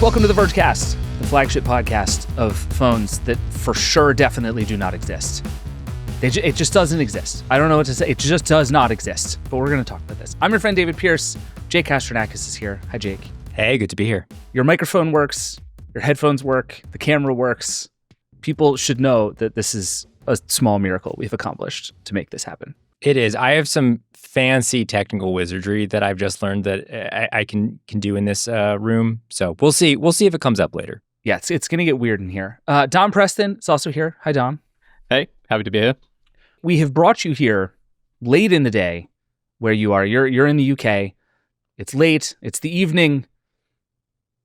Welcome to the Vergecast, the flagship podcast of phones that for sure definitely do not exist. It just doesn't exist. I don't know what to say. It just does not exist. But we're going to talk about this. I'm your friend David Pierce. Jake Kastronakis is here. Hi, Jake. Hey, good to be here. Your microphone works. Your headphones work. The camera works. People should know that this is a small miracle we've accomplished to make this happen. It is. I have some fancy technical wizardry that I've just learned that I can do in this room. So we'll see. We'll see if it comes up later. Yeah, it's going to get weird in here. Dom Preston is also here. Hi, Dom. Hey, happy to be here. We have brought you here late in the day where you are. You're in the UK. It's late. It's the evening.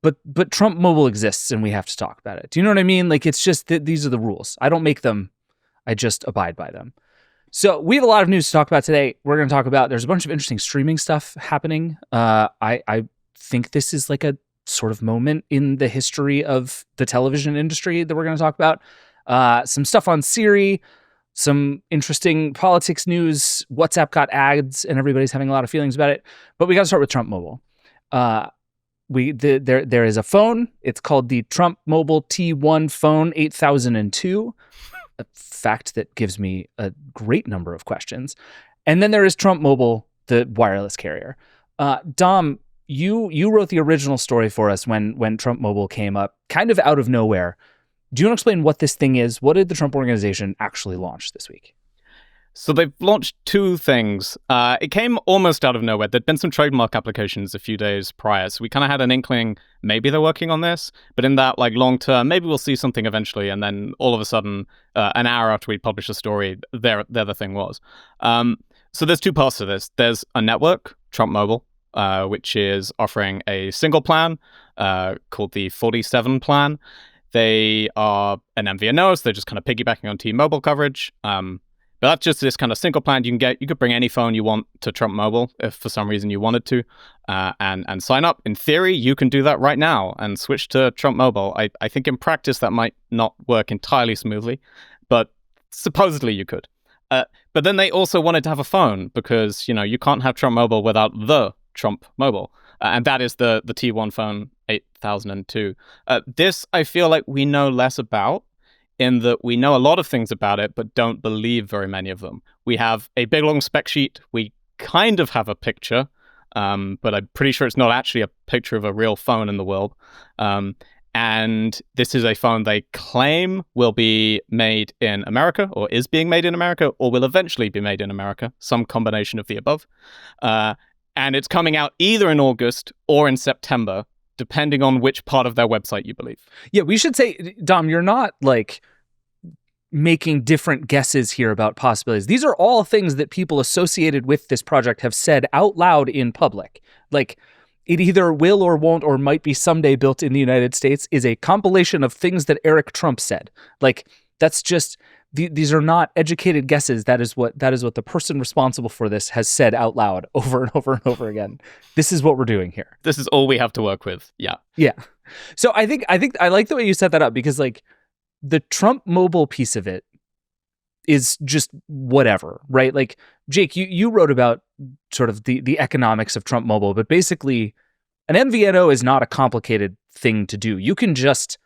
But Trump Mobile exists and we have to talk about it. Do you know what I mean? Like, it's just that these are the rules. I don't make them. I just abide by them. So we have a lot of news to talk about today. We're going to talk about, there's a bunch of interesting streaming stuff happening. I think this is like a sort of moment in the history of the television industry that we're going to talk about. Some stuff on Siri, some interesting politics news. WhatsApp got ads and everybody's having a lot of feelings about it. But we got to start with Trump Mobile. There is a phone. It's called the Trump Mobile T1 Phone 8002. A fact that gives me a great number of questions. And then there is Trump Mobile, the wireless carrier. Dom, you wrote the original story for us when Trump Mobile came up, kind of out of nowhere. Do you want to explain what this thing is? What did the Trump organization actually launch this week? So they've launched two things. It came almost out of nowhere. There'd been some trademark applications a few days prior, so we kind of had an inkling maybe they're working on this. But in that, like, long term, maybe we'll see something eventually. And then all of a sudden, an hour after we published the story, there the thing was. So there's two parts to this. There's a network, Trump Mobile, which is offering a single plan called the 47 plan. They are an MVNO, so they're just kind of piggybacking on T-Mobile coverage. But that's just this kind of single plan you could bring any phone you want to Trump Mobile if for some reason you wanted to, and sign up. In theory, you can do that right now and switch to Trump Mobile. I think in practice that might not work entirely smoothly, but supposedly you could. But then they also wanted to have a phone because, you can't have Trump Mobile without the Trump Mobile. And that is the T1 phone 8002. This, I feel like we know less about, in that we know a lot of things about it, but don't believe very many of them. We have a big, long spec sheet. We kind of have a picture, but I'm pretty sure it's not actually a picture of a real phone in the world. And this is a phone they claim will be made in America, or is being made in America, or will eventually be made in America, some combination of the above. And it's coming out either in August or in September, depending on which part of their website you believe. Yeah, we should say, Dom, you're not like making different guesses here about possibilities. These are all things that people associated with this project have said out loud in public. Like, it either will or won't or might be someday built in the United States is a compilation of things that Eric Trump said. Like, that's just, these are not educated guesses. That is what the person responsible for this has said out loud over and over and over again. This is what we're doing here. This is all we have to work with. Yeah. Yeah. So I think I like the way you set that up, because like the Trump Mobile piece of it is just whatever, right? Like, Jake, you wrote about sort of the economics of Trump Mobile, but basically an MVNO is not a complicated thing to do. You can just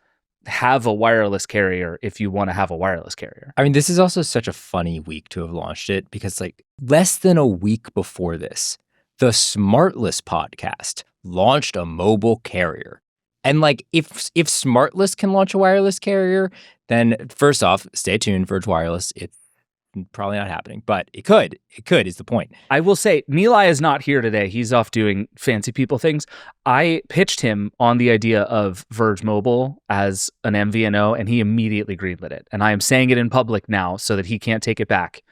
have a wireless carrier if you want to have a wireless carrier. I mean, this is also such a funny week to have launched it, because like less than a week before this, the Smartless podcast launched a mobile carrier. And like, if Smartless can launch a wireless carrier, then first off, stay tuned, Verge Wireless. It's probably not happening, but it could is the point. I will say, Nilay is not here today. He's off doing fancy people things. I pitched him on the idea of Verge Mobile as an MVNO, and he immediately greenlit it. And I am saying it in public now so that he can't take it back.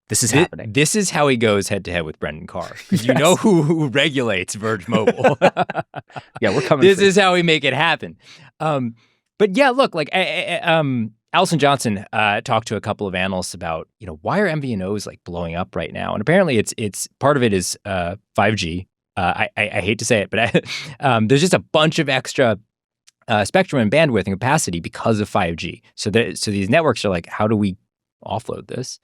This is happening. This is how he goes head to head with Brendan Carr. Because you know who regulates Verge Mobile. Yeah, we're coming. This is how we make it happen. But yeah, look, like Allison Johnson talked to a couple of analysts about, why are MVNOs like blowing up right now? And apparently it's part of it is 5G. I hate to say it, but there's just a bunch of extra spectrum and bandwidth and capacity because of 5G. So these networks are like, how do we offload this?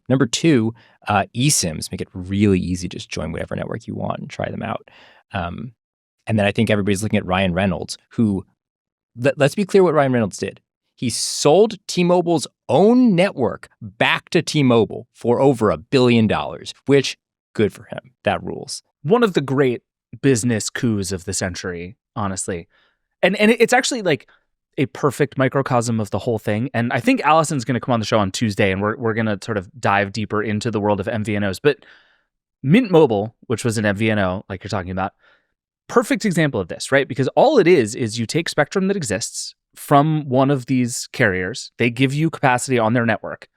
Number two, eSIMs make it really easy to just join whatever network you want and try them out. And then I think everybody's looking at Ryan Reynolds, who, let's be clear what Ryan Reynolds did. He sold T-Mobile's own network back to T-Mobile for over $1 billion, which, good for him. That rules. One of the great business coups of the century, honestly. And it's actually like a perfect microcosm of the whole thing. And I think Allison's going to come on the show on Tuesday, and we're going to sort of dive deeper into the world of MVNOs. But Mint Mobile, which was an MVNO, like you're talking about, perfect example of this, right? Because all it is you take spectrum that exists from one of these carriers. They give you capacity on their network.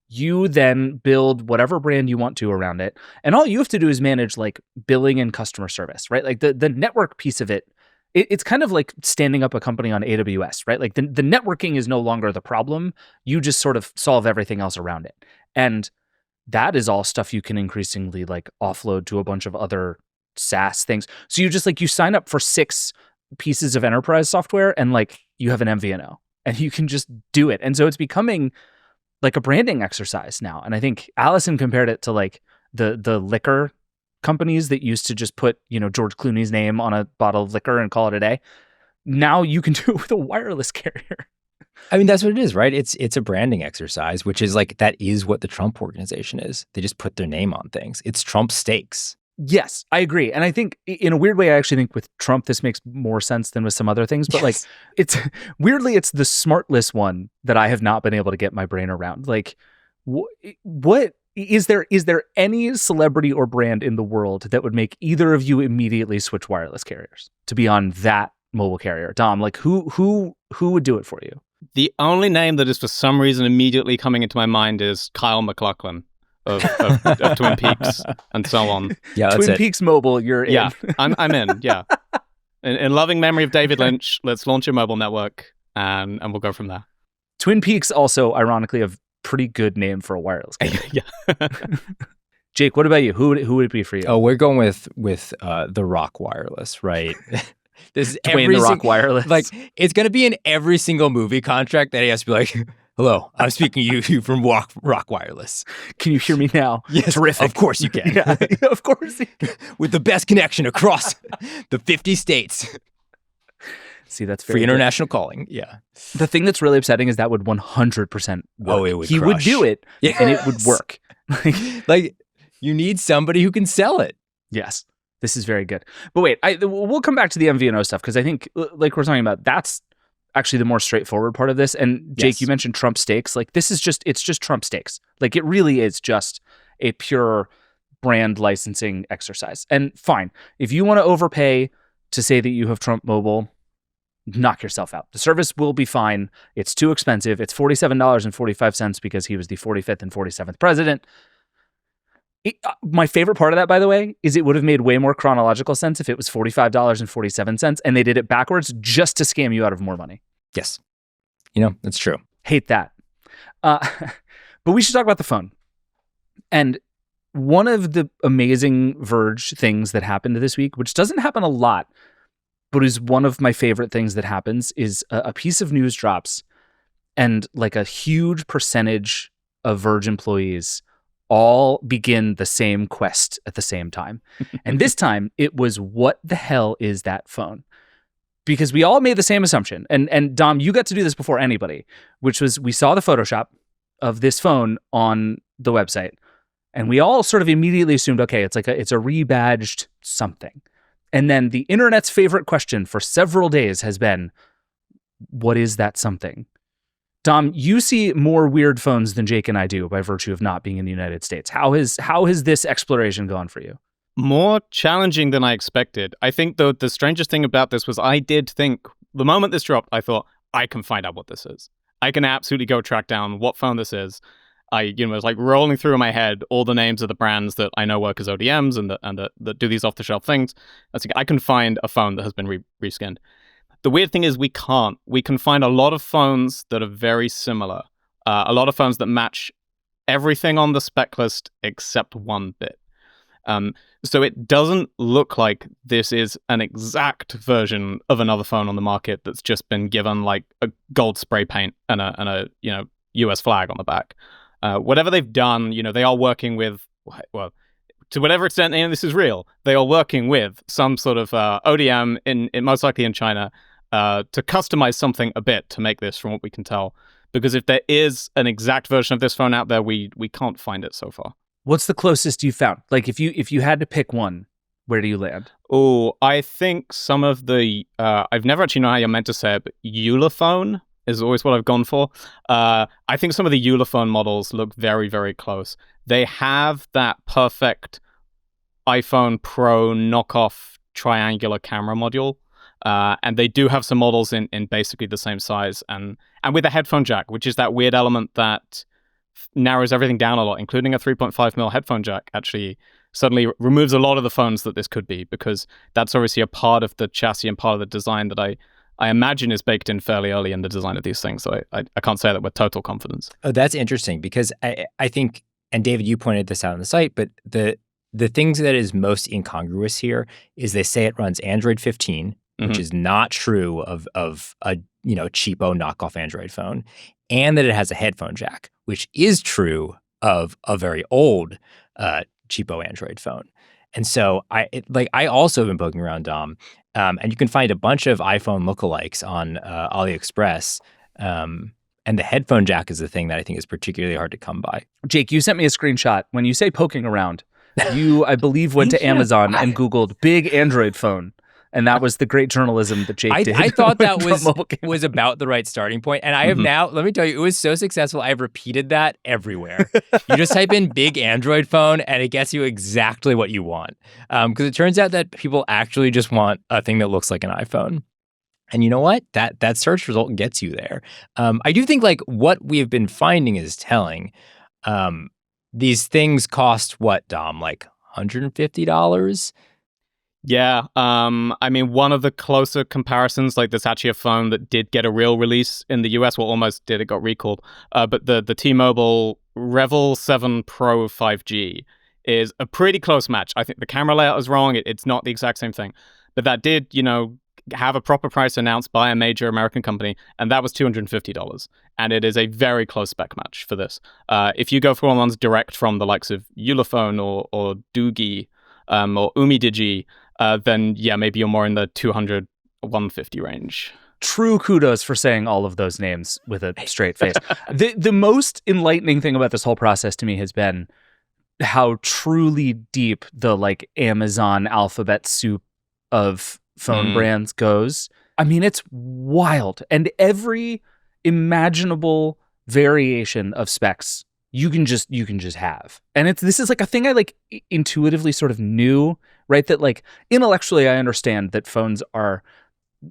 You then build whatever brand you want to around it. And all you have to do is manage like billing and customer service, right? Like the network piece of it's kind of like standing up a company on AWS, right? Like the networking is no longer the problem. You just sort of solve everything else around it. And that is all stuff you can increasingly like offload to a bunch of other SaaS things. So you just like, you sign up for 6 pieces of enterprise software and like you have an MVNO and you can just do it. And so it's becoming like a branding exercise now. And I think Allison compared it to like the liquor companies that used to just put, George Clooney's name on a bottle of liquor and call it a day. Now you can do it with a wireless carrier. I mean, that's what it is, right? It's a branding exercise, which is like, that is what the Trump organization is. They just put their name on things. It's Trump stakes. Yes, I agree. And I think in a weird way, I actually think with Trump, this makes more sense than with some other things. But like, it's the smartless one that I have not been able to get my brain around. Like, what is there any celebrity or brand in the world that would make either of you immediately switch wireless carriers to be on that mobile carrier? Dom, like who would do it for you? The only name that is for some reason immediately coming into my mind is Kyle MacLachlan of Twin Peaks and so on. Yeah, Twin Peaks Mobile, you're in. Yeah, I'm in, yeah. In loving memory of David Lynch, let's launch a mobile network and we'll go from there. Twin Peaks also, ironically, a pretty good name for a wireless carrier. Yeah. Jake, what about you? Who would it be for you? Oh, we're going with the Rock Wireless, right? This is Dwayne the Rock Wireless. Like, it's going to be in every single movie contract that he has to be like, hello, I'm speaking to you from Rock Wireless. Can you hear me now? Yes, terrific. Of course you can. Yeah, of course. With the best connection across the 50 states. See, that's free international calling. Yeah. The thing that's really upsetting is that would 100% work. Oh, it would. He crush. would do it, and it would work. Like, you need somebody who can sell it. Yes. This is very good. But wait, we'll come back to the MVNO stuff because I think, like we're talking about, that's actually the more straightforward part of this. And Jake, Yes. you mentioned Trump stakes. Like, it's just Trump stakes. Like, it really is just a pure brand licensing exercise. And fine, if you want to overpay to say that you have Trump Mobile, knock yourself out. The service will be fine. It's too expensive. It's $47.45 because he was the 45th and 47th president. My favorite part of that, by the way, is it would have made way more chronological sense if it was $45.47 and they did it backwards just to scam you out of more money. Yes. That's true. Hate that. But we should talk about the phone. And one of the amazing Verge things that happened this week, which doesn't happen a lot, but is one of my favorite things that happens, is a piece of news drops and like a huge percentage of Verge employees all begin the same quest at the same time. And this time it was, what the hell is that phone? Because we all made the same assumption. And Dom, you got to do this before anybody, which was, we saw the Photoshop of this phone on the website and we all sort of immediately assumed, okay, it's a rebadged something. And then the internet's favorite question for several days has been, what is that something? Dom, you see more weird phones than Jake and I do by virtue of not being in the United States. How has this exploration gone for you? More challenging than I expected. I think the strangest thing about this was I did think, the moment this dropped, I thought, I can find out what this is. I can absolutely go track down what phone this is. I was like rolling through in my head all the names of the brands that I know work as ODMs and that do these off-the-shelf things. I can find a phone that has been reskinned. The weird thing is we can't. We can find a lot of phones that are very similar. A lot of phones that match everything on the spec list except one bit. So it doesn't look like this is an exact version of another phone on the market that's just been given like a gold spray paint and a US flag on the back. Whatever they've done, they are working with, well, to whatever extent any of this is real, they are working with some sort of ODM, in most likely in China, to customize something a bit to make this, from what we can tell. Because if there is an exact version of this phone out there, we can't find it so far. What's the closest you found? Like, if you had to pick one, where do you land? Oh, I think some of the I've never actually known how you're meant to say it, but Ulefone is always what I've gone for. I think some of the Ulefone models look very, very close. They have that perfect iPhone Pro knockoff triangular camera module. And they do have some models in basically the same size and with a headphone jack, which is that weird element that narrows everything down a lot, including a 3.5mm headphone jack actually suddenly removes a lot of the phones that this could be, because that's obviously a part of the chassis and part of the design that I imagine is baked in fairly early in the design of these things. So I can't say that with total confidence. Oh, that's interesting, because I think, and David, you pointed this out on the site, but the things that is most incongruous here is they say it runs Android 15, which is not true of a cheapo knockoff Android phone, and that it has a headphone jack, which is true of a very old cheapo Android phone. And so I also have been poking around, Dom, and you can find a bunch of iPhone lookalikes on AliExpress. And the headphone jack is the thing that I think is particularly hard to come by. Jake, you sent me a screenshot. When you say poking around, you, I believe, went to Amazon and Googled big Android phone. And that was the great journalism that Jake did. I thought that was about the right starting point. And I have now, let me tell you, it was so successful, I've repeated that everywhere. You just type in big Android phone and it gets you exactly what you want. Because it turns out that people actually just want a thing that looks like an iPhone. And you know what? That search result gets you there. I do think like what we have been finding is telling. These things cost what, Dom? Like $150? Yeah, I mean, one of the closer comparisons, like there's actually a phone that did get a real release in the US, well, almost did, it got recalled, but the T-Mobile Revel 7 Pro 5G is a pretty close match. I think the camera layout is wrong, it's not the exact same thing, but that did, have a proper price announced by a major American company, and that was $250, and it is a very close spec match for this. If you go for ones direct from the likes of Ulefone or Doogie, or Umidigi, then yeah, maybe you're more in the 200, 150 range. True kudos for saying all of those names with a straight face. The most enlightening thing about this whole process to me has been how truly deep the like Amazon alphabet soup of phone brands goes. I mean, it's wild. And every imaginable variation of specs you can just have. And this is like a thing I like intuitively sort of knew, right? That like intellectually I understand that phones are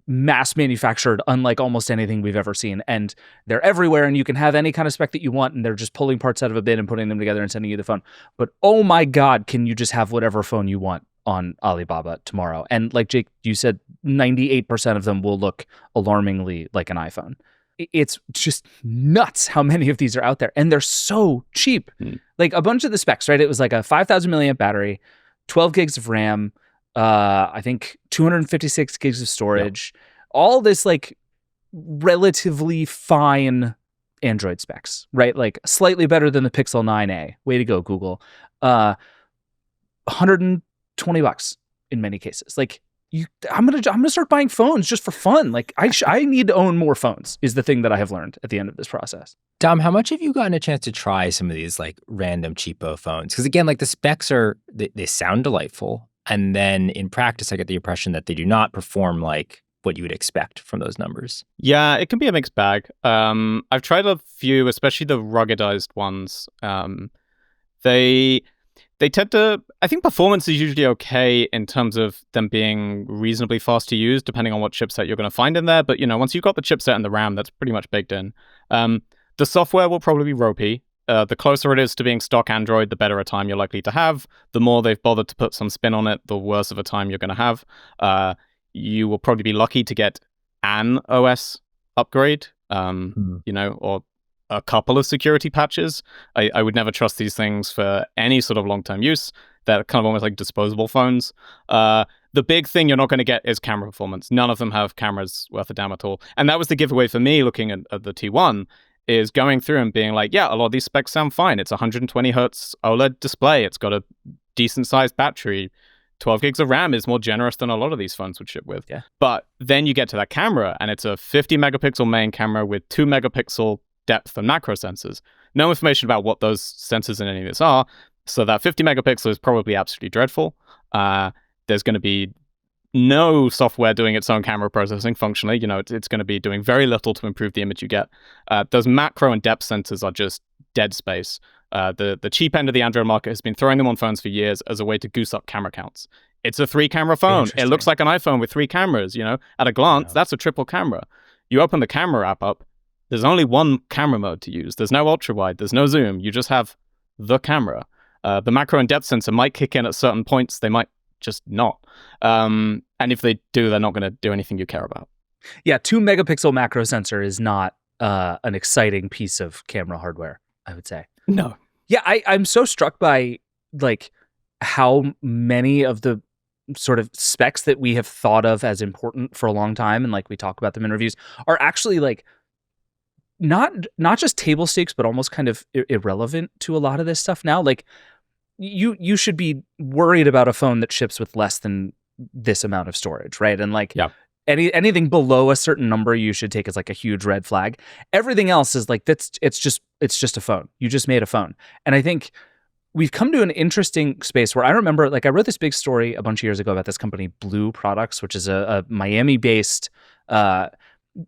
mass manufactured unlike almost anything we've ever seen, and they're everywhere and you can have any kind of spec that you want and they're just pulling parts out of a bin and putting them together and sending you the phone. But oh my God, can you just have whatever phone you want on Alibaba tomorrow? And like Jake, you said 98% of them will look alarmingly like an iPhone. It's just nuts how many of these are out there, and they're so cheap. Like a bunch of the specs, right? It was like a 5,000 milliamp battery, 12 gigs of RAM, I think 256 gigs of storage, all this like relatively fine Android specs, right? Like slightly better than the Pixel 9a. Way to go, Google. $120 in many cases. Like, I'm gonna start buying phones just for fun. Like I need to own more phones is the thing that I have learned at the end of this process. Dom, how much have you gotten a chance to try some of these like random cheapo phones? Because again, like the specs they sound delightful, and then in practice, I get the impression that they do not perform like what you would expect from those numbers. Yeah, it can be a mixed bag. I've tried a few, especially the ruggedized ones. They tend to, I think performance is usually okay in terms of them being reasonably fast to use, depending on what chipset you're going to find in there. But, once you've got the chipset and the RAM, that's pretty much baked in. The software will probably be ropey. The closer it is to being stock Android, the better a time you're likely to have. The more they've bothered to put some spin on it, the worse of a time you're going to have. You will probably be lucky to get an OS upgrade, or a couple of security patches. I would never trust these things for any sort of long-term use. They're kind of almost like disposable phones. The big thing you're not going to get is camera performance. None of them have cameras worth a damn at all. And that was the giveaway for me looking at the T1, is going through and being like, yeah, a lot of these specs sound fine. It's 120 hertz OLED display. It's got a decent sized battery. 12 gigs of RAM is more generous than a lot of these phones would ship with. Yeah. But then you get to that camera, and it's a 50 megapixel main camera with 2 megapixel depth and macro sensors. No information about what those sensors in any of this are. So that 50 megapixel is probably absolutely dreadful. There's going to be no software doing its own camera processing functionally. It's going to be doing very little to improve the image you get. Those macro and depth sensors are just dead space. The cheap end of the Android market has been throwing them on phones for years as a way to goose up camera counts. It's a 3-camera phone. It looks like an iPhone with 3 cameras. At a glance, that's a triple camera. You open the camera app up, there's only one camera mode to use. There's no ultra wide, there's no zoom. You just have the camera. The macro and depth sensor might kick in at certain points. They might just not. And if they do, they're not going to do anything you care about. Yeah, 2 megapixel macro sensor is not an exciting piece of camera hardware, I would say. No. Yeah, I'm so struck by like how many of the sort of specs that we have thought of as important for a long time, and like we talk about them in reviews, are actually like not just table stakes, but almost kind of irrelevant to a lot of this stuff now. Like you should be worried about a phone that ships with less than this amount of storage, right? And like anything below a certain number you should take as like a huge red flag. Everything else is like it's just a phone. You just made a phone. And I think we've come to an interesting space where I remember, like, I wrote this big story a bunch of years ago about this company, Blue Products, which is a Miami-based,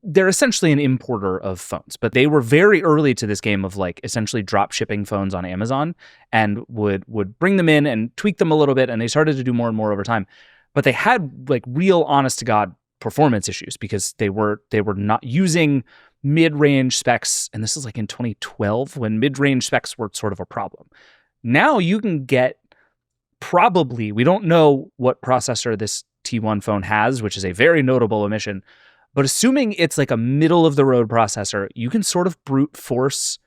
they're essentially an importer of phones, but they were very early to this game of like essentially drop shipping phones on Amazon, and would bring them in and tweak them a little bit. And they started to do more and more over time, but they had like real honest to God performance issues because they were not using mid-range specs. And this is like in 2012 when mid-range specs were sort of a problem. Now you can get probably, we don't know what processor this T1 phone has, which is a very notable omission, but assuming it's like a middle of the road processor, you can sort of brute force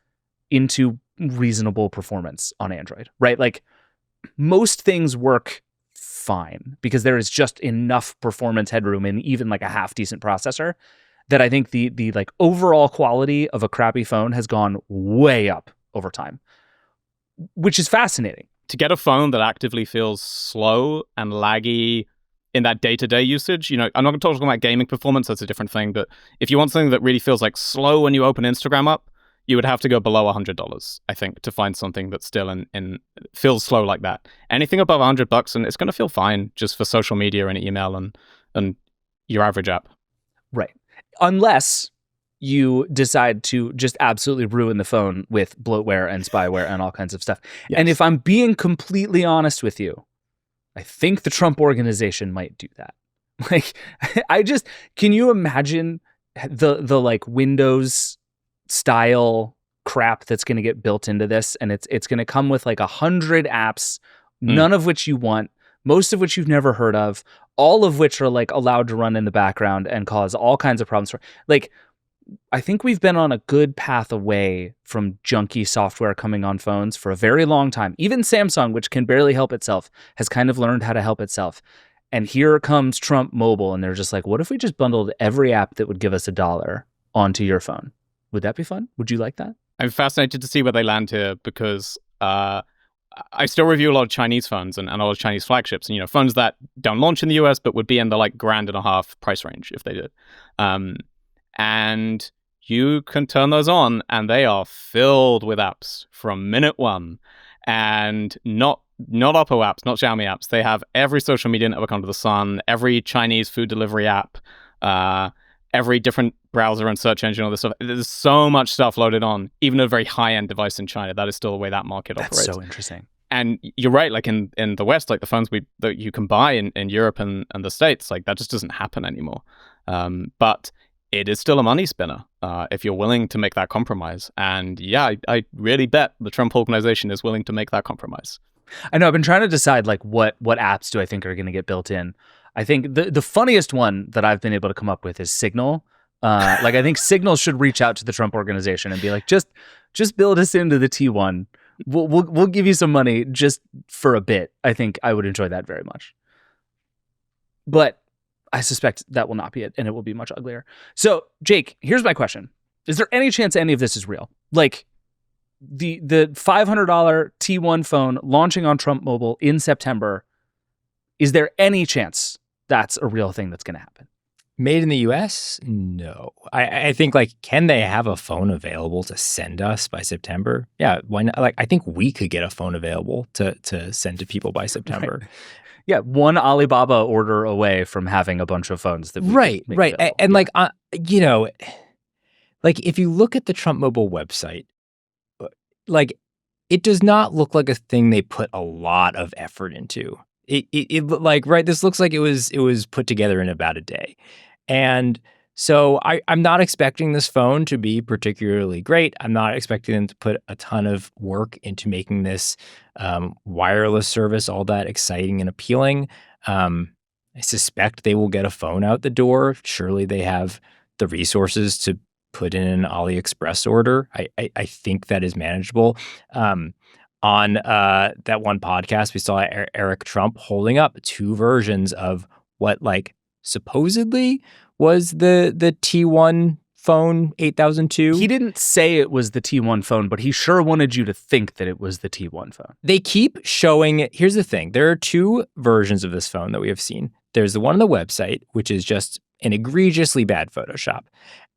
into reasonable performance on Android, right? Like most things work fine because there is just enough performance headroom in even like a half decent processor that I think the like overall quality of a crappy phone has gone way up over time, which is fascinating. To get a phone that actively feels slow and laggy in that day-to-day usage, I'm not talking about gaming performance, that's a different thing, but if you want something that really feels like slow when you open Instagram up, you would have to go below $100, I think, to find something that still in feels slow like that. Anything above $100 and it's going to feel fine just for social media and email and your average app. Right. Unless you decide to just absolutely ruin the phone with bloatware and spyware and all kinds of stuff. Yes. And if I'm being completely honest with you, I think the Trump organization might do that. Like, can you imagine the like Windows style crap that's going to get built into this? And it's going to come with like 100 apps, none of which you want, most of which you've never heard of, all of which are like allowed to run in the background and cause all kinds of problems. Like, I think we've been on a good path away from junky software coming on phones for a very long time. Even Samsung, which can barely help itself, has kind of learned how to help itself. And here comes Trump Mobile, and they're just like, what if we just bundled every app that would give us $1 onto your phone? Would that be fun? Would you like that? I'm fascinated to see where they land here because I still review a lot of Chinese phones and a lot of Chinese flagships, and phones that don't launch in the US but would be in the like $1.5 price range if they did. And you can turn those on and they are filled with apps from minute one, and not Oppo apps, not Xiaomi apps. They have every social media network under the sun, every Chinese food delivery app, every different browser and search engine, all this stuff. There's so much stuff loaded on, even a very high-end device in China. That is still the way that market operates. That's so interesting. And you're right, like in the West, like the phones that you can buy in Europe and the States, like that just doesn't happen anymore. But it is still a money spinner if you're willing to make that compromise. And yeah, I really bet the Trump organization is willing to make that compromise. I know. I've been trying to decide like what apps do I think are going to get built in. I think the funniest one that I've been able to come up with is Signal. Like I think Signal should reach out to the Trump organization and be like, just build us into the T1. We'll give you some money just for a bit. I think I would enjoy that very much. But I suspect that will not be it, and it will be much uglier. So, Jake, here's my question. Is there any chance any of this is real? Like, the $500 T1 phone launching on Trump Mobile in September, is there any chance that's a real thing that's going to happen? Made in the U.S.? No. I think, like, can they have a phone available to send us by September? Yeah, why not? Like, I think we could get a phone available to send to people by September. Right. Yeah, one Alibaba order away from having a bunch of phones that we right. available. And like, like if you look at the Trump Mobile website, like, it does not look like a thing they put a lot of effort into. It like, right, this looks like it was put together in about a day. And so I'm not expecting this phone to be particularly great. I'm not expecting them to put a ton of work into making this wireless service all that exciting and appealing. I suspect they will get a phone out the door. Surely they have the resources to put in an AliExpress order. I think that is manageable. On that one podcast, we saw Eric Trump holding up 2 versions of what, like, supposedly was the T1 phone 8002. He didn't say it was the T1 phone, but he sure wanted you to think that it was the T1 phone. They keep showing it. Here's the thing. There are 2 versions of this phone that we have seen. There's the one on the website, which is just an egregiously bad Photoshop.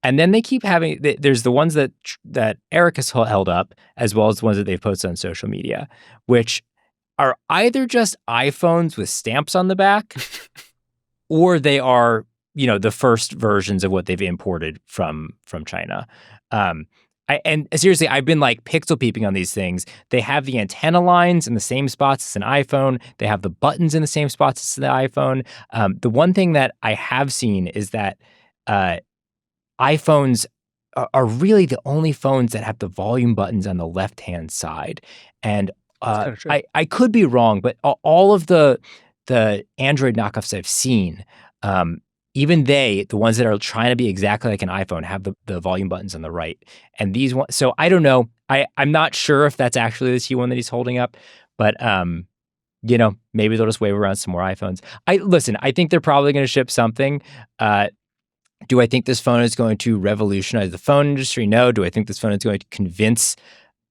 And then they keep having, there's the ones that Eric has held up, as well as the ones that they've posted on social media, which are either just iPhones with stamps on the back, or they are, the first versions of what they've imported from China. And seriously, I've been like pixel peeping on these things. They have the antenna lines in the same spots as an iPhone. They have the buttons in the same spots as the iPhone. The one thing that I have seen is that iPhones are really the only phones that have the volume buttons on the left-hand side. And I could be wrong, but all of the Android knockoffs I've seen, even the ones that are trying to be exactly like an iPhone, have the volume buttons on the right. And these ones, so I don't know. I'm not sure if that's actually the T1 that he's holding up, but maybe they'll just wave around some more iPhones. I think they're probably going to ship something. Do I think this phone is going to revolutionize the phone industry? No. Do I think this phone is going to convince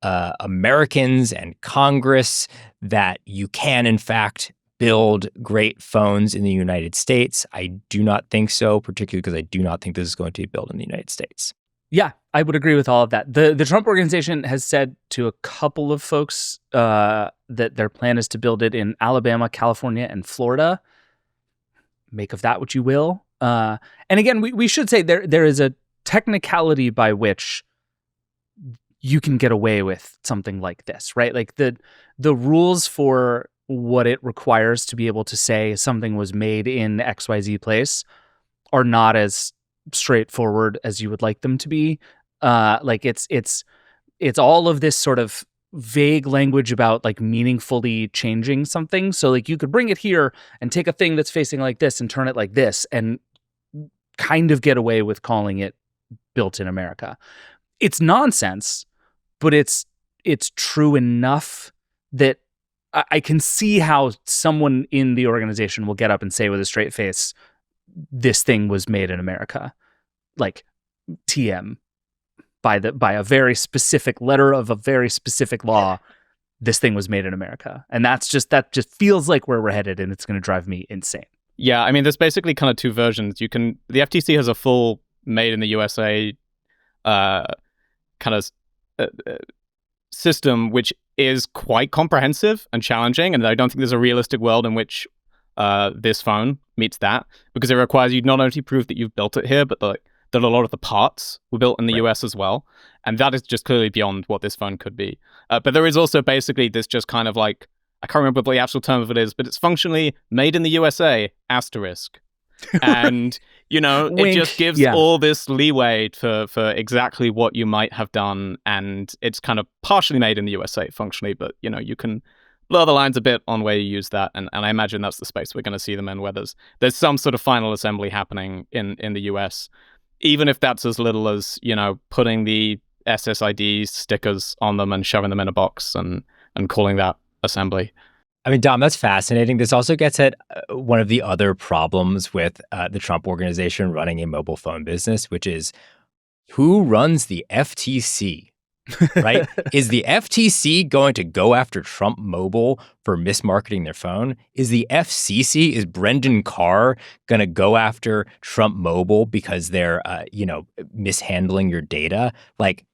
Americans and Congress that you can, in fact, build great phones in the United States? I do not think so, particularly because I do not think this is going to be built in the United States. Yeah, I would agree with all of that. The Trump Organization has said to a couple of folks that their plan is to build it in Alabama, California, and Florida. Make of that what you will. And again, we should say there is a technicality by which you can get away with something like this, right? Like the rules for what it requires to be able to say something was made in XYZ place are not as straightforward as you would like them to be. Like it's all of this sort of vague language about like meaningfully changing something. So like you could bring it here and take a thing that's facing like this and turn it like this and kind of get away with calling it built in America. It's nonsense, but it's true enough that I can see how someone in the organization will get up and say with a straight face, this thing was made in America, like TM, by a very specific letter of a very specific law. This thing was made in America, and that just feels like where we're headed, and it's going to drive me insane. Yeah, I mean, there's basically kind of 2 versions. The FTC has a full made in the USA kind of system, which is quite comprehensive and challenging, and I don't think there's a realistic world in which this phone meets that, because it requires you not only prove that you've built it here, but that a lot of the parts were built in the US as well, and that is just clearly beyond what this phone could be. But there is also basically this just kind of like, I can't remember what the actual term of it is, but it's functionally made in the USA asterisk. And, it just gives all this leeway for exactly what you might have done. And it's kind of partially made in the USA functionally, but, you can blur the lines a bit on where you use that. And I imagine that's the space we're going to see them in, where there's some sort of final assembly happening in the US, even if that's as little as, putting the SSID stickers on them and shoving them in a box and calling that assembly. I mean, Dom, that's fascinating. This also gets at one of the other problems with the Trump Organization running a mobile phone business, which is who runs the FTC? right? Is the FTC going to go after Trump Mobile for mismarketing their phone? Is the FCC, is Brendan Carr going to go after Trump Mobile because they're, mishandling your data? Like,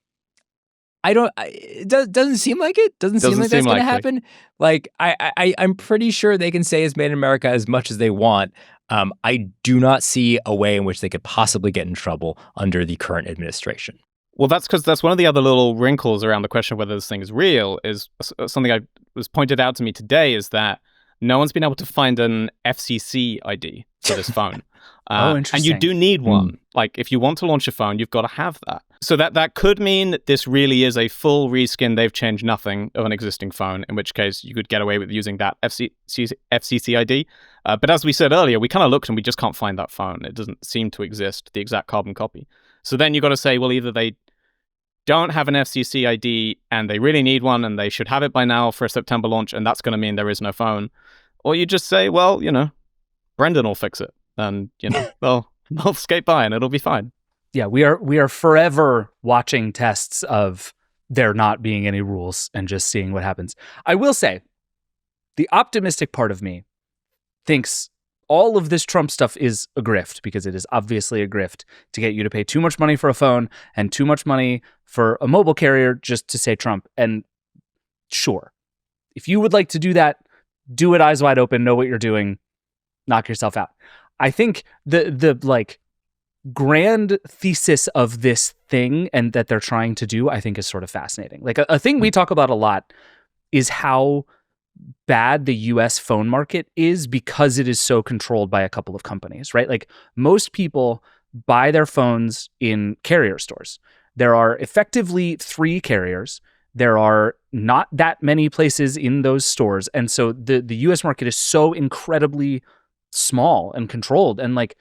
it doesn't seem like it. Doesn't seem like that's going to happen. Like, I'm pretty sure they can say it's made in America as much as they want. I do not see a way in which they could possibly get in trouble under the current administration. Well, that's because that's one of the other little wrinkles around the question of whether this thing is real is something I was pointed out to me today is that no one's been able to find an FCC ID for this phone. Interesting. And you do need one. Like, if you want to launch a phone, you've got to have that. So that could mean that this really is a full reskin. They've changed nothing of an existing phone, in which case you could get away with using that FCC ID. But as we said earlier, we kind of looked and we just can't find that phone. It doesn't seem to exist, the exact carbon copy. So then you got to say, well, either they don't have an FCC ID and they really need one and they should have it by now for a September launch, and that's going to mean there is no phone. Or you just say, well, Brendan will fix it. And, they'll skate by and it'll be fine. Yeah, we are forever watching tests of there not being any rules and just seeing what happens. I will say, the optimistic part of me thinks all of this Trump stuff is a grift, because it is obviously a grift to get you to pay too much money for a phone and too much money for a mobile carrier just to say Trump. And sure, if you would like to do that, do it eyes wide open, know what you're doing, knock yourself out. I think the grand thesis of this thing and that they're trying to do, I think, is sort of fascinating. Like a thing we talk about a lot is how bad the US phone market is because it is so controlled by a couple of companies, right? Like, most people buy their phones in carrier stores. There are effectively 3 carriers. There are not that many places in those stores. And so the US market is so incredibly small and controlled. And like,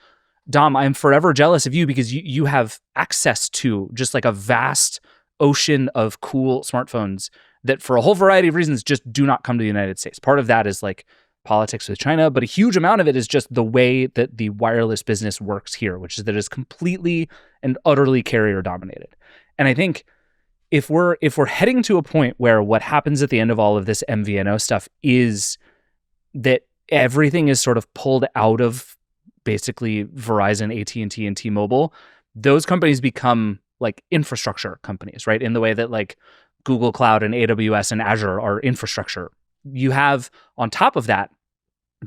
Dom, I'm forever jealous of you because you have access to just like a vast ocean of cool smartphones that for a whole variety of reasons just do not come to the United States. Part of that is like politics with China, but a huge amount of it is just the way that the wireless business works here, which is that it is completely and utterly carrier dominated. And I think if we're heading to a point where what happens at the end of all of this MVNO stuff is that everything is sort of pulled out of basically Verizon, AT&T, and T-Mobile, those companies become like infrastructure companies, right? In the way that like Google Cloud and AWS and Azure are infrastructure. You have, on top of that,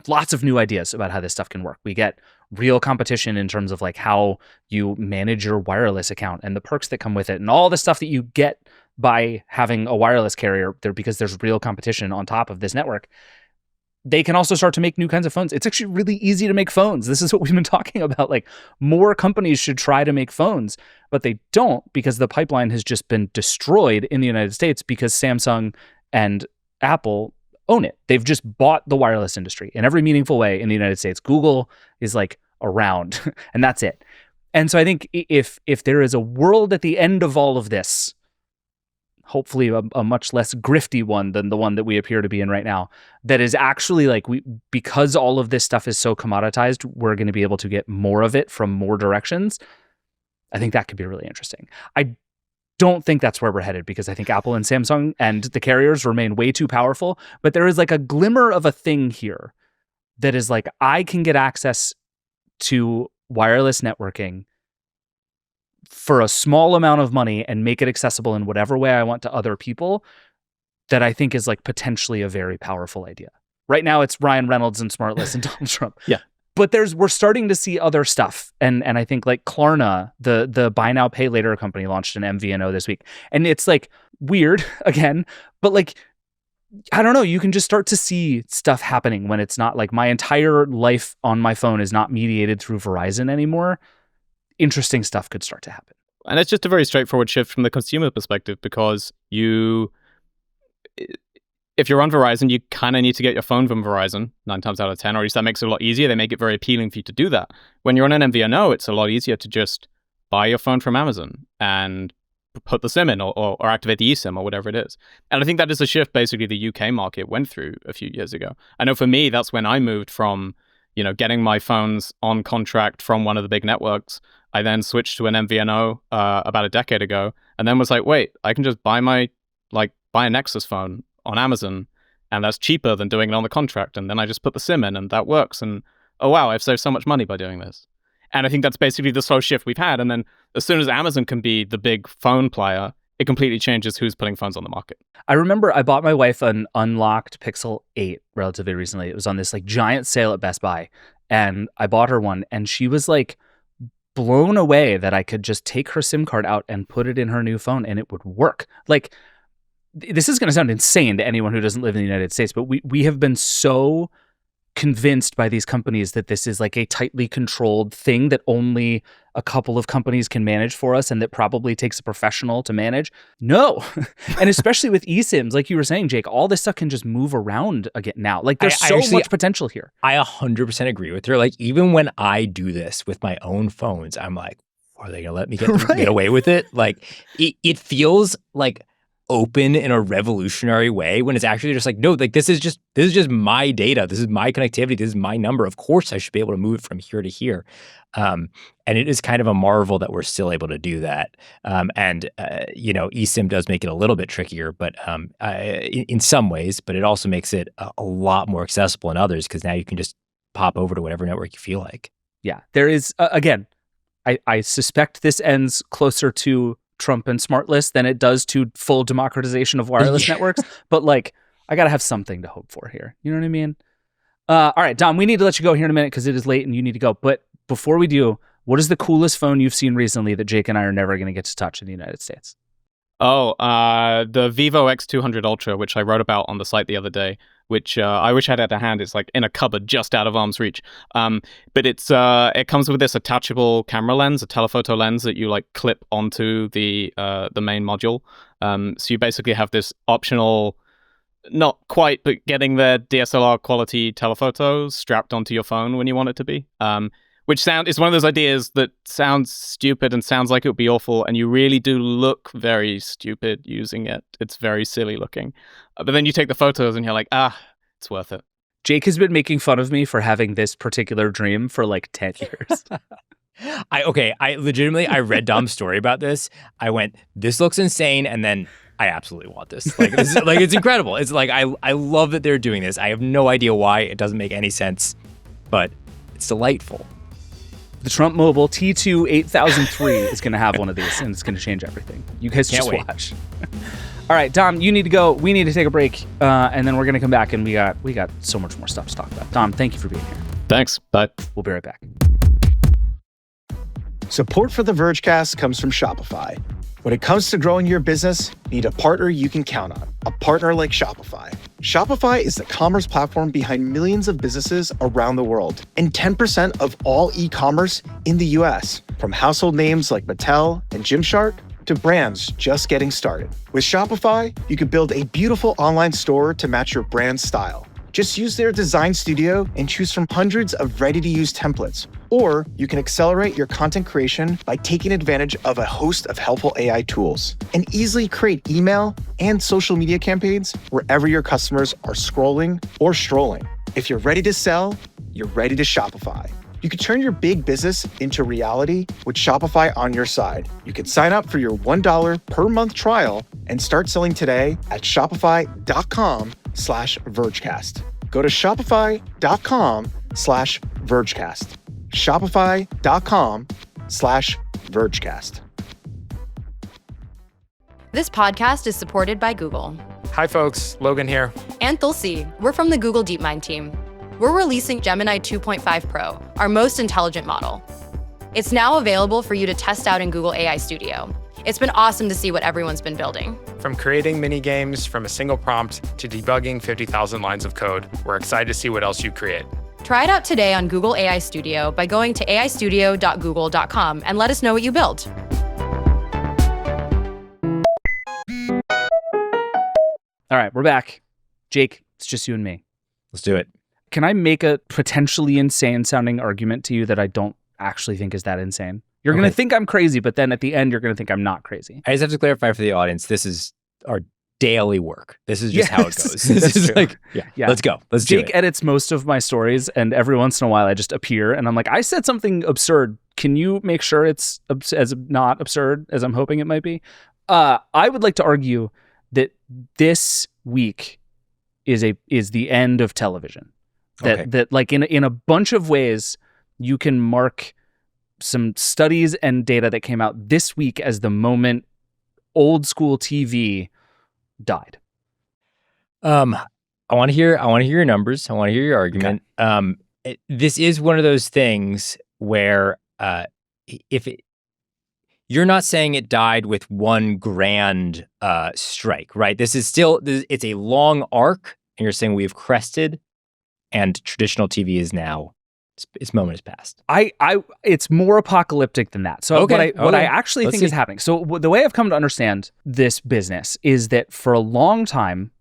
lots of new ideas about how this stuff can work. We get real competition in terms of like how you manage your wireless account and the perks that come with it and all the stuff that you get by having a wireless carrier there, because there's real competition on top of this network. They can also start to make new kinds of phones. It's actually really easy to make phones. This is what we've been talking about. Like, more companies should try to make phones, but they don't, because the pipeline has just been destroyed in the United States because Samsung and Apple own it. They've just bought the wireless industry in every meaningful way in the United States. Google is like around and that's it. And so I think if there is a world at the end of all of this, hopefully a much less grifty one than the one that we appear to be in right now, that is actually like, because all of this stuff is so commoditized, we're going to be able to get more of it from more directions. I think that could be really interesting. I don't think that's where we're headed, because I think Apple and Samsung and the carriers remain way too powerful, but there is like a glimmer of a thing here that is like, I can get access to wireless networking for a small amount of money and make it accessible in whatever way I want to other people, that I think is like potentially a very powerful idea. Right now it's Ryan Reynolds and Smartless and Donald Trump. Yeah. But we're starting to see other stuff. And I think like Klarna, the buy now, pay later company, launched an MVNO this week. And it's like weird again, but like, I don't know, you can just start to see stuff happening when it's not like my entire life on my phone is not mediated through Verizon anymore. Interesting stuff could start to happen. And it's just a very straightforward shift from the consumer perspective, because if you're on Verizon, you kind of need to get your phone from Verizon 9 times out of 10, or at least that makes it a lot easier. They make it very appealing for you to do that. When you're on an MVNO, it's a lot easier to just buy your phone from Amazon and put the SIM in or activate the eSIM or whatever it is. And I think that is a shift basically the UK market went through a few years ago. I know for me, that's when I moved from, getting my phones on contract from one of the big networks. I then switched to an MVNO about a decade ago, and then was like, wait, I can just buy a Nexus phone on Amazon, and that's cheaper than doing it on the contract. And then I just put the SIM in, and that works. And oh wow, I've saved so much money by doing this. And I think that's basically the slow shift we've had. And then as soon as Amazon can be the big phone player, it completely changes who's putting phones on the market. I remember I bought my wife an unlocked Pixel 8 relatively recently. It was on this like giant sale at Best Buy, and I bought her one, and she was like blown away that I could just take her SIM card out and put it in her new phone and it would work. Like, this is going to sound insane to anyone who doesn't live in the United States, but we have been so convinced by these companies that this is like a tightly controlled thing that only a couple of companies can manage for us and that probably takes a professional to manage. No. And especially with eSIMs, like you were saying, Jake, all this stuff can just move around again now. Like there's so much potential here. I 100% agree with her. Like even when I do this with my own phones, I'm like, are they going to let me get away with it? Like it feels like open in a revolutionary way when it's actually just like, no, like this is just my data. This is my connectivity. This is my number. Of course I should be able to move it from here to here. And it is kind of a marvel that we're still able to do that. eSIM does make it a little bit trickier, but in some ways, but it also makes it a lot more accessible in others because now you can just pop over to whatever network you feel like. Yeah, there is, again, I suspect this ends closer to Trump and SmartList than it does to full democratization of wireless networks. But like, I got to have something to hope for here. You know what I mean? All right, Dom, we need to let you go here in a minute because it is late and you need to go. But before we do, what is the coolest phone you've seen recently that Jake and I are never going to get to touch in the United States? Oh, the Vivo X200 Ultra, which I wrote about on the site the other day, which I wish I had at hand. It's like in a cupboard just out of arm's reach. But it comes with this attachable camera lens, a telephoto lens that you like clip onto the main module. So you basically have this optional, not quite, but getting the DSLR quality telephoto strapped onto your phone when you want it to be. Which is one of those ideas that sounds stupid and sounds like it would be awful, and you really do look very stupid using it. It's very silly looking. But then you take the photos and you're like, it's worth it. Jake has been making fun of me for having this particular dream for like 10 years. I legitimately, I read Dom's story about this. I went, this looks insane, and then I absolutely want this. Like, this is, like it's incredible. It's like, I love that they're doing this. I have no idea why. It doesn't make any sense, but it's delightful. The Trump Mobile T2 8003 is going to have one of these, and it's going to change everything. You guys just watch. All right, Dom, you need to go. We need to take a break, and then we're going to come back, and we got so much more stuff to talk about. Dom, thank you for being here. Thanks. Bye. We'll be right back. Support for the Vergecast comes from Shopify. When it comes to growing your business, you need a partner you can count on. A partner like Shopify. Shopify is the commerce platform behind millions of businesses around the world and 10% of all e-commerce in the US. From household names like Mattel and Gymshark to brands just getting started. With Shopify, you can build a beautiful online store to match your brand style. Just use their design studio and choose from hundreds of ready-to-use templates. Or you can accelerate your content creation by taking advantage of a host of helpful AI tools and easily create email and social media campaigns wherever your customers are scrolling or strolling. If you're ready to sell, you're ready to Shopify. You can turn your big business into reality with Shopify on your side. You can sign up for your $1 per month trial and start selling today at shopify.com/Vergecast. Go to shopify.com/Vergecast. Shopify.com/Vergecast. This podcast is supported by Google. Hi folks, Logan here. And Tulsi. We're from the Google DeepMind team. We're releasing Gemini 2.5 Pro, our most intelligent model. It's now available for you to test out in Google AI Studio. It's been awesome to see what everyone's been building. From creating mini games from a single prompt to debugging 50,000 lines of code, we're excited to see what else you create. Try it out today on Google AI Studio by going to aistudio.google.com and let us know what you build. All right, we're back. Jake, it's just you and me. Let's do it. Can I make a potentially insane sounding argument to you that I don't actually think is that insane? You're going to think I'm crazy, but then at the end, you're going to think I'm not crazy. I just have to clarify for the audience, this is our daily work. This is just how it goes. This is like, yeah, let's go. Let's do it. Jake edits most of my stories, and every once in a while I just appear, and I'm like, I said something absurd. Can you make sure it's as not absurd as I'm hoping it might be? I would like to argue that this week is the end of television. That like in a bunch of ways, you can mark some studies and data that came out this week as the moment old school TV died. I want to hear your numbers. I want to hear your argument. This is one of those things where you're not saying it died with one grand strike, right? This is still it's a long arc, and you're saying we've crested, and traditional TV is now its moment has passed. It's more apocalyptic than that. So what I actually think is happening. So the way I've come to understand this business is that for a long time,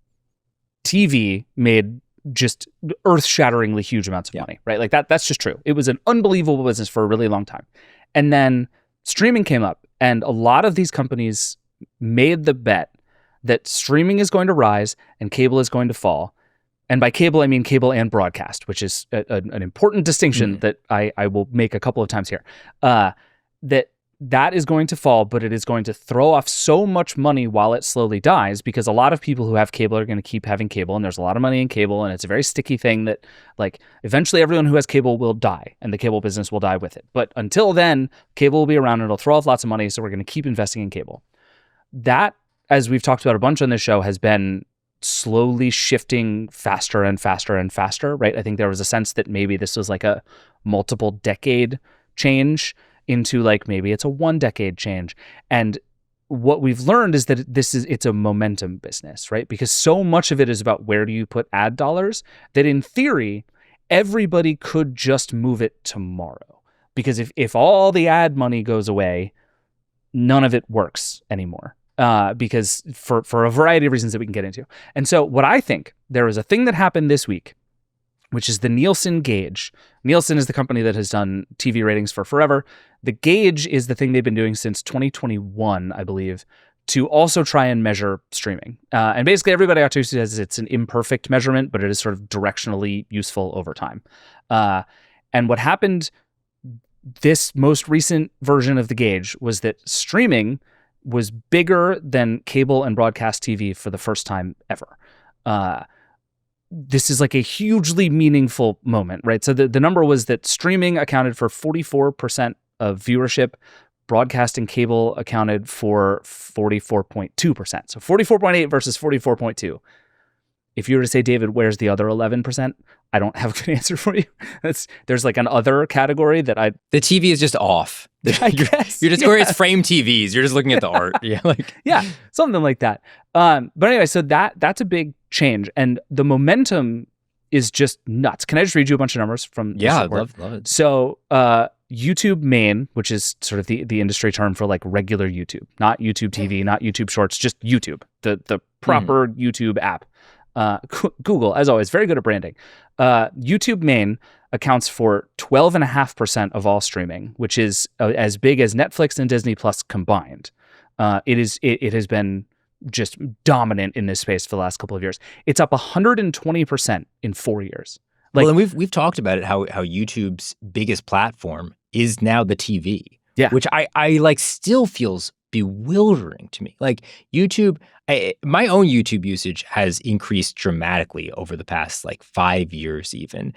TV made just earth-shatteringly huge amounts of money, right? Like that's just true. It was an unbelievable business for a really long time. And then streaming came up, and a lot of these companies made the bet that streaming is going to rise and cable is going to fall. And by cable, I mean cable and broadcast, which is an important distinction that I will make a couple of times here. That is going to fall, but it is going to throw off so much money while it slowly dies, because a lot of people who have cable are going to keep having cable, and there's a lot of money in cable, and it's a very sticky thing that, like, eventually everyone who has cable will die, and the cable business will die with it. But until then, cable will be around, and it'll throw off lots of money, so we're going to keep investing in cable. That, as we've talked about a bunch on this show, has been slowly shifting faster and faster and faster, right? I think there was a sense that maybe this was like a multiple decade change into like maybe it's a 1 decade change. And what we've learned is that it's a momentum business, right? Because so much of it is about where do you put ad dollars, that in theory, everybody could just move it tomorrow. Because if all the ad money goes away, none of it works anymore. Because for a variety of reasons that we can get into. And so what I think, there was a thing that happened this week, which is the Nielsen gauge. Nielsen is the company that has done TV ratings for forever. The gauge is the thing they've been doing since 2021, I believe, to also try and measure streaming. And basically everybody out there says it's an imperfect measurement, but it is sort of directionally useful over time. And what happened this most recent version of the gauge was that streaming was bigger than cable and broadcast TV for the first time ever. This is like a hugely meaningful moment, right? So the number was that streaming accounted for 44% of viewership, broadcast and cable accounted for 44.2%. So 44.8 versus 44.2. If you were to say, David, where's the other 11%? I don't have a good answer for you. There's like an other category that The TV is just off. I guess. You're just or it's frame TVs. You're just looking at the art. Yeah, something like that. But anyway, so that's a big change, and the momentum is just nuts. Can I just read you a bunch of numbers from? Yeah, I'd love it. So YouTube main, which is sort of the industry term for like regular YouTube, not YouTube TV, not YouTube Shorts, just YouTube, the proper YouTube app. Google, as always, very good at branding. YouTube main accounts for 12.5% of all streaming, which is as big as Netflix and Disney Plus combined. It has been just dominant in this space for the last couple of years. It's up 120% in 4 years. Well, and we've talked about it, how YouTube's biggest platform is now the TV. Yeah. Which I like still feels bewildering to me. Like YouTube, my own YouTube usage has increased dramatically over the past like 5 years even,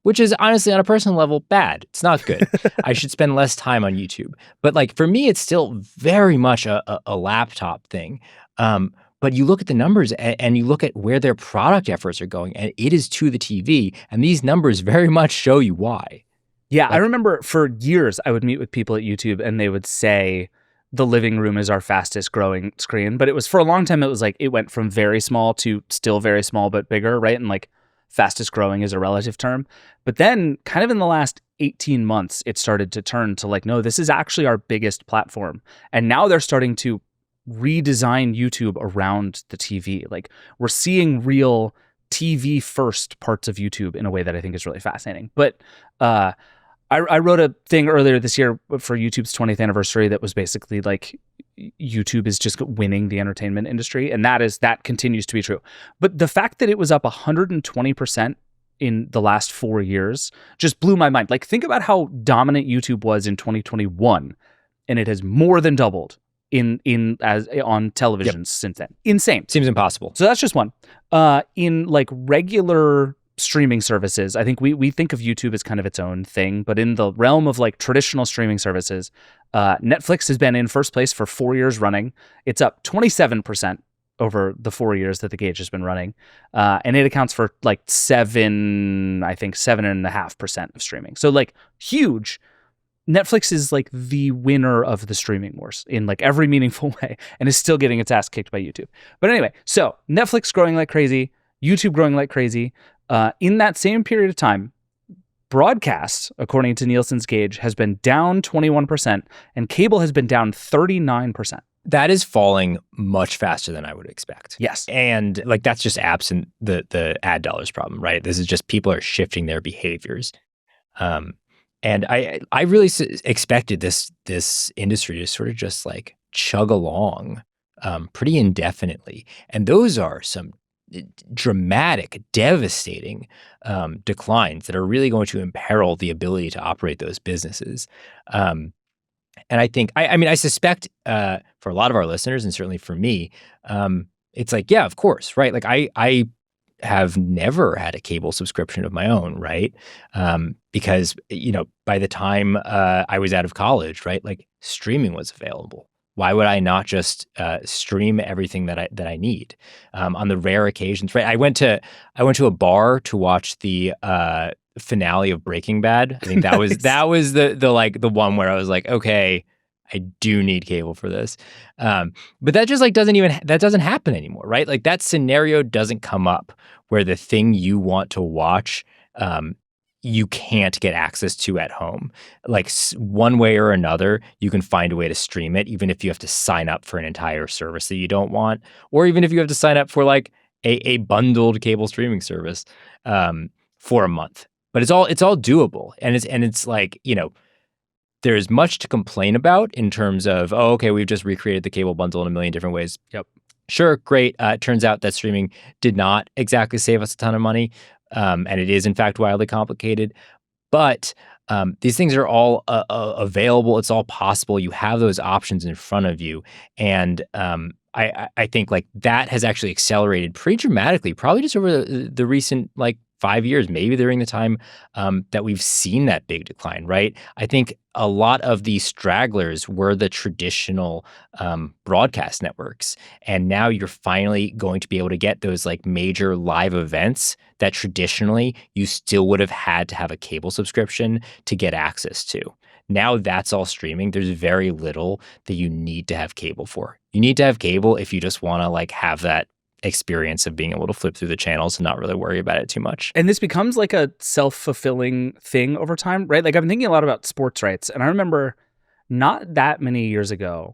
which is honestly on a personal level bad. It's not good. I should spend less time on YouTube. But like for me, it's still very much a laptop thing. But you look at the numbers and you look at where their product efforts are going, and it is to the TV. And these numbers very much show you why. Yeah, I remember for years I would meet with people at YouTube and they would say the living room is our fastest growing screen. But it was for a long time, it was like it went from very small to still very small but bigger, right? And like fastest growing is a relative term. But then kind of in the last 18 months, it started to turn to like, no, this is actually our biggest platform. And now they're starting to redesign YouTube around the TV. Like we're seeing real TV first parts of YouTube in a way that I think is really fascinating. But I wrote a thing earlier this year for YouTube's 20th anniversary that was basically like YouTube is just winning the entertainment industry, and that continues to be true. But the fact that it was up 120% in the last 4 years just blew my mind. Like think about how dominant YouTube was in 2021, and it has more than doubled on televisions since then. Insane. Seems impossible. So that's just one. In like regular streaming services, I think we think of YouTube as kind of its own thing, but in the realm of like traditional streaming services, Netflix has been in first place for 4 years running. It's up 27% over the 4 years that the gauge has been running. And it accounts for like 7.5% of streaming. So like huge. Netflix is like the winner of the streaming wars in like every meaningful way and is still getting its ass kicked by YouTube. But anyway, so Netflix growing like crazy, YouTube growing like crazy. In that same period of time, broadcast, according to Nielsen's gauge, has been down 21% and cable has been down 39%. That is falling much faster than I would expect. Yes. And like that's just absent the ad dollars problem, right? This is just people are shifting their behaviors. And I really expected this industry to sort of just like chug along pretty indefinitely. And those are some dramatic, devastating declines that are really going to imperil the ability to operate those businesses. And I think, I suspect for a lot of our listeners, and certainly for me, it's like, yeah, of course, right? Like I have never had a cable subscription of my own, right? Because, by the time I was out of college, right, like streaming was available. Why would I not just stream everything that I need? On the rare occasions, right? I went to a bar to watch the finale of Breaking Bad. I think that was the one where I was like, okay, I do need cable for this. But that just like doesn't happen anymore, right? Like that scenario doesn't come up where the thing you want to watch, you can't get access to at home. Like one way or another, you can find a way to stream it, even if you have to sign up for an entire service that you don't want, or even if you have to sign up for like a bundled cable streaming service for a month. But it's all doable, and it's like, there's much to complain about in terms of, oh, okay, we've just recreated the cable bundle in a million different ways. Yep. Sure, great. It turns out that streaming did not exactly save us a ton of money, and it is in fact wildly complicated. But these things are all available. It's all possible. You have those options in front of you, and I think like that has actually accelerated pretty dramatically, probably just over the recent like 5 years, maybe during the time that we've seen that big decline, right? I think a lot of these stragglers were the traditional broadcast networks. And now you're finally going to be able to get those like major live events that traditionally you still would have had to have a cable subscription to get access to. Now that's all streaming. There's very little that you need to have cable for. You need to have cable if you just want to like have that experience of being able to flip through the channels and not really worry about it too much. And this becomes like a self-fulfilling thing over time, right? Like I've been thinking a lot about sports rights, and I remember not that many years ago,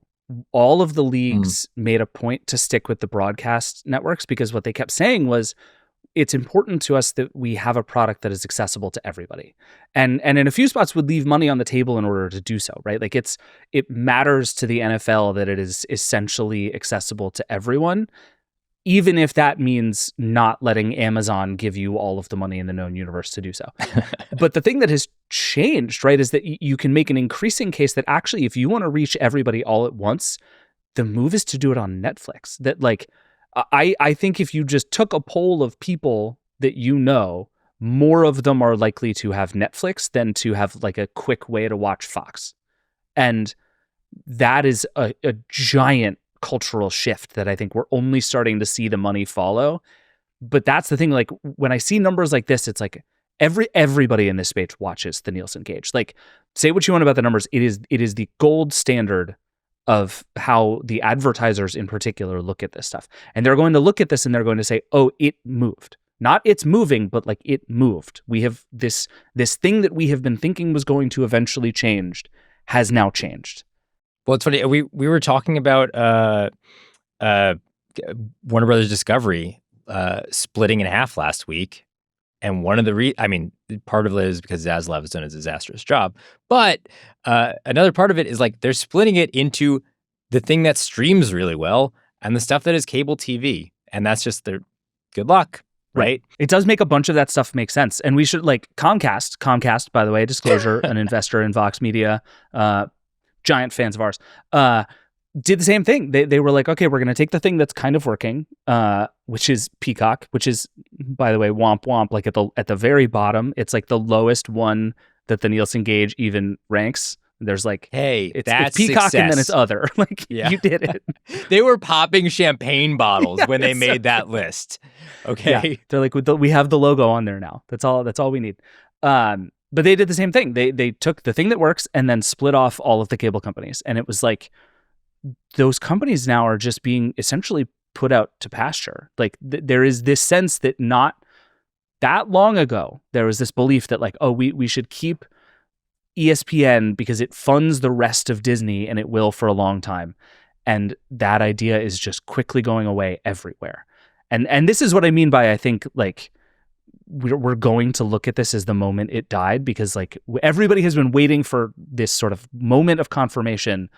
all of the leagues made a point to stick with the broadcast networks because what they kept saying was, it's important to us that we have a product that is accessible to everybody. And in a few spots would leave money on the table in order to do so, right? Like it matters to the NFL that it is essentially accessible to everyone, even if that means not letting Amazon give you all of the money in the known universe to do so. But the thing that has changed, right, is that you can make an increasing case that actually, if you want to reach everybody all at once, the move is to do it on Netflix. That like, I think if you just took a poll of people that more of them are likely to have Netflix than to have like a quick way to watch Fox. And that is a giant cultural shift that I think we're only starting to see the money follow. But that's the thing, like when I see numbers like this, it's like everybody in this space watches the Nielsen gauge. Like say what you want about the numbers, it is the gold standard of how the advertisers in particular look at this stuff. And they're going to look at this and they're going to say, oh, it moved. Not it's moving, but like it moved. We have this thing that we have been thinking was going to eventually change has now changed. Well, it's funny. We were talking about Warner Brothers Discovery splitting in half last week, and one of the part of it is because Zaslav has done a disastrous job, but another part of it is like they're splitting it into the thing that streams really well and the stuff that is cable TV, and that's just their good luck. Right. It does make a bunch of that stuff make sense. And we should like Comcast, by the way, disclosure, an investor in Vox Media, giant fans of ours. did the same thing. They were like, okay, we're going to take the thing that's kind of working, which is Peacock, which is, by the way, womp womp. Like at the very bottom, it's like the lowest one that the Nielsen gauge even ranks. There's like, hey, it's that's Peacock success. and then it's other. Like, you did it. They were popping champagne bottles when they made that list. Okay, yeah. They're like, we have the logo on there now. That's all we need. But they did the same thing. They took the thing that works and then split off all of the cable companies, and it was like those companies now are just being essentially put out to pasture. Like there is this sense that not that long ago there was this belief that like, oh, we should keep ESPN because it funds the rest of Disney and it will for a long time. And that idea is just quickly going away everywhere. And this is what I mean by, I think, like, we're going to look at this as the moment it died, because like everybody has been waiting for this sort of moment of confirmation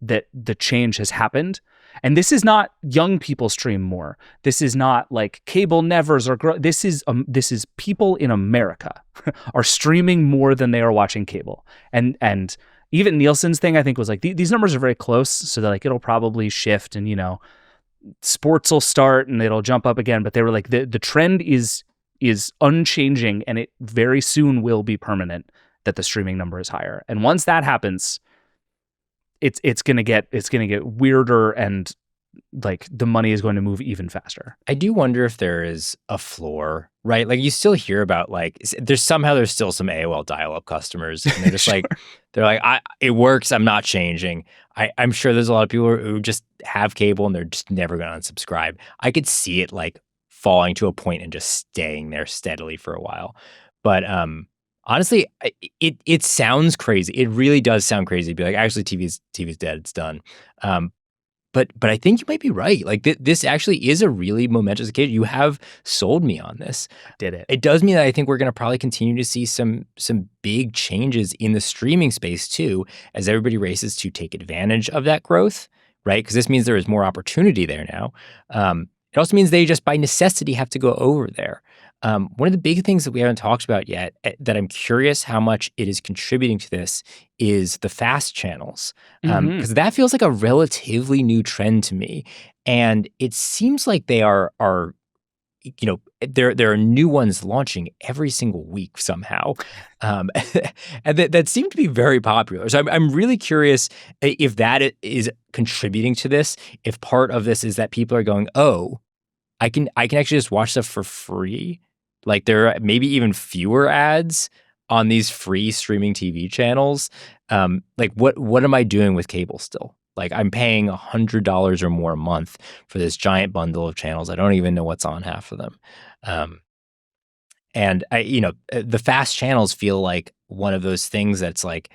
that the change has happened. And this is not young people stream more. This is not like cable nevers or this is people in America are streaming more than they are watching cable. And even Nielsen's thing, I think, was like these numbers are very close, so that like it'll probably shift, and you know, sports will start and it'll jump up again. But they were like the trend is unchanging, and it very soon will be permanent that the streaming number is higher. And once that happens, it's gonna get weirder, and like the money is going to move even faster. I do wonder if there is a floor, right? Like you still hear about like there's still some AOL dial-up customers, and they're just like it works. I'm not changing. I'm sure there's a lot of people who just have cable and they're just never going to unsubscribe. I could see it like falling to a point and just staying there steadily for a while, but honestly, it sounds crazy. It really does sound crazy to be like, actually, TV's dead. It's done. But I think you might be right. Like this actually is a really momentous occasion. You have sold me on this. Did it? It does mean that I think we're going to probably continue to see some big changes in the streaming space too, as everybody races to take advantage of that growth, right? Because this means there is more opportunity there now. It also means they just by necessity have to go over there. One of the big things that we haven't talked about yet that I'm curious how much it is contributing to this is the fast channels. Because that feels like a relatively new trend to me. And it seems like they are you know, there are new ones launching every single week somehow. And that seem to be very popular. So I'm really curious if that is contributing to this, if part of this is that people are going, oh, I can actually just watch stuff for free. Like there are maybe even fewer ads on these free streaming TV channels. Like what am I doing with cable still? Like I'm paying $100 or more a month for this giant bundle of channels. I don't even know what's on half of them. And the fast channels feel like one of those things that's like,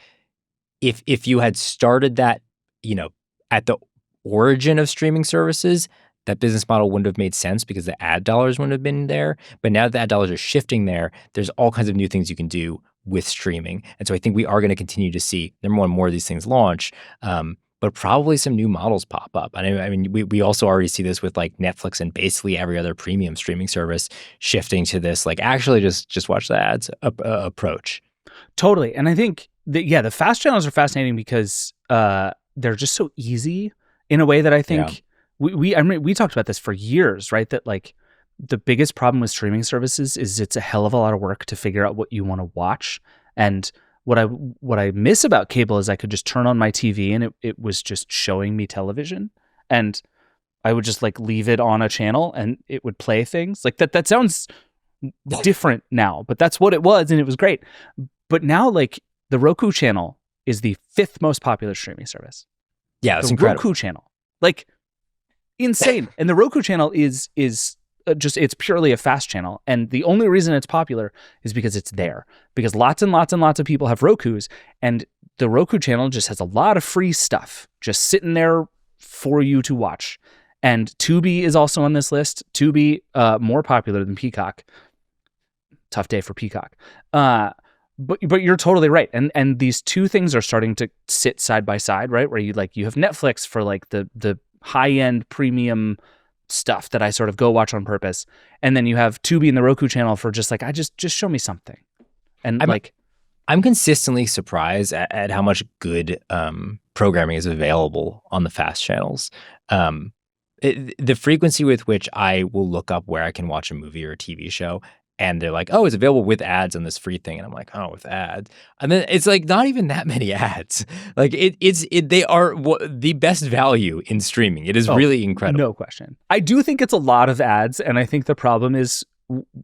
if you had started that, you know, at the origin of streaming services, that business model wouldn't have made sense because the ad dollars wouldn't have been there. But now that the ad dollars are shifting there, there's all kinds of new things you can do with streaming. And so I think we are going to continue to see, number one, more of these things launch, but probably some new models pop up. And I mean, we also already see this with like Netflix and basically every other premium streaming service shifting to this, like actually just watch the ads approach. Totally. And I think that, the fast channels are fascinating because they're just so easy in a way that I think we talked about this for years, right? That like the biggest problem with streaming services is it's a hell of a lot of work to figure out what you want to watch. And what I miss about cable is I could just turn on my TV and it was just showing me television, and I would just like leave it on a channel and it would play things like that. That sounds different now, but that's what it was, and it was great. But now like the Roku channel is the 5th most popular streaming service. Yeah, it's the incredible. Roku channel, like insane. And the Roku channel is just, it's purely a fast channel. And the only reason it's popular is because it's there, because lots and lots and lots of people have Rokus, and the Roku channel just has a lot of free stuff just sitting there for you to watch. And Tubi is also on this list. Tubi, more popular than Peacock. Tough day for Peacock. But you're totally right. And these two things are starting to sit side by side, right? Where you have Netflix for like the high-end premium stuff that I sort of go watch on purpose. And then you have Tubi and the Roku channel for just like, just show me something. And I'm consistently surprised at how much good programming is available on the fast channels. The frequency with which I will look up where I can watch a movie or a TV show, and they're like, oh, it's available with ads on this free thing. And I'm like, oh, with ads. And then it's like not even that many ads. Like they are the best value in streaming. It is really incredible. No question. I do think it's a lot of ads. And I think the problem is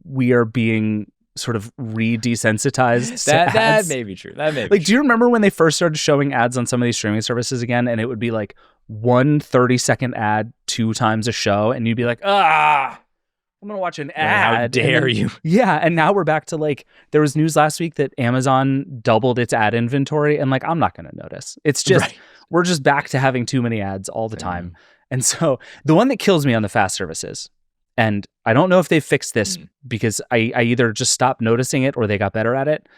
we are being sort of re-desensitized to ads. That may be true. That may be like, do you remember when they first started showing ads on some of these streaming services again? And it would be like 1 30-second ad 2 times a show. And you'd be like, I'm going to watch an ad. How dare you? Yeah. And now we're back to like, there was news last week that Amazon doubled its ad inventory. And like, I'm not going to notice. It's just, we're just back to having too many ads all the time. And so the one that kills me on the fast services, and I don't know if they fixed this because I either just stopped noticing it or they got better at it,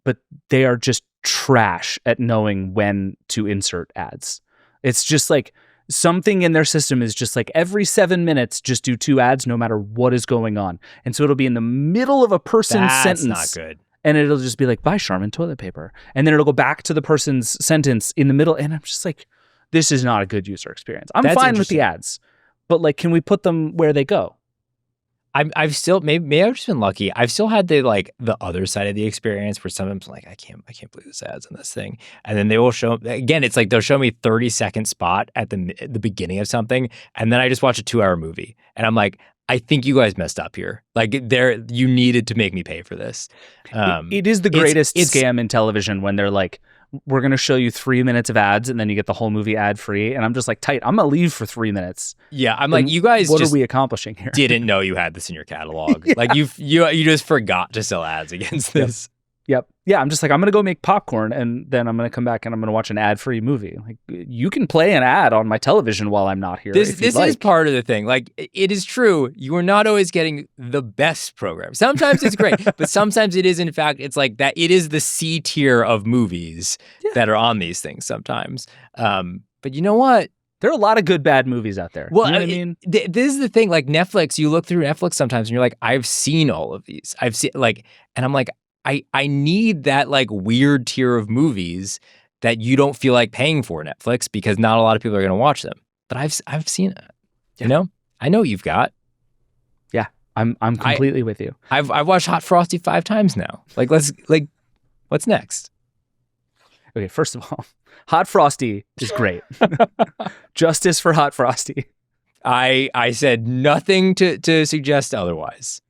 but they are just trash at knowing when to insert ads. It's just like, something in their system is just like every 7 minutes, just do 2 ads no matter what is going on. And so it'll be in the middle of a person's sentence. That's not good. And it'll just be like, buy Charmin toilet paper. And then it'll go back to the person's sentence in the middle. And I'm just like, this is not a good user experience. I'm fine with the ads, but like, can we put them where they go? I've still maybe I've just been lucky. I've still had the other side of the experience where sometimes I'm like, I can't believe this ad's on this thing, and then they will show again. It's like they'll show me 30-second spot at the beginning of something, and then I just watch a 2-hour movie, and I'm like, I think you guys messed up here. Like you needed to make me pay for this. It is the greatest scam in television when they're like, we're going to show you 3 minutes of ads and then you get the whole movie ad free. And I'm just like, tight, I'm going to leave for 3 minutes. Yeah. I'm like, you guys, what are we accomplishing here? Didn't know you had this in your catalog. Like you just forgot to sell ads against this. Yep. Yeah. I'm just like, I'm going to go make popcorn and then I'm going to come back and I'm going to watch an ad free movie. Like, you can play an ad on my television while I'm not here. This is part of the thing. Like, it is true. You are not always getting the best program. Sometimes it's great, but sometimes it is, in fact, it's like that. It is the C tier of movies that are on these things sometimes. But you know what? There are a lot of good, bad movies out there. Well, you know what I mean? This is the thing. Like Netflix, you look through Netflix sometimes and you're like, I've seen all of these. I've seen and I'm like, I need that like weird tier of movies that you don't feel like paying for Netflix because not a lot of people are going to watch them. But I've seen it. You know, I know you've got. Yeah, I'm completely with you. I've watched Hot Frosty 5 times now. What's next? Okay, first of all, Hot Frosty is great. Justice for Hot Frosty. I said nothing to suggest otherwise.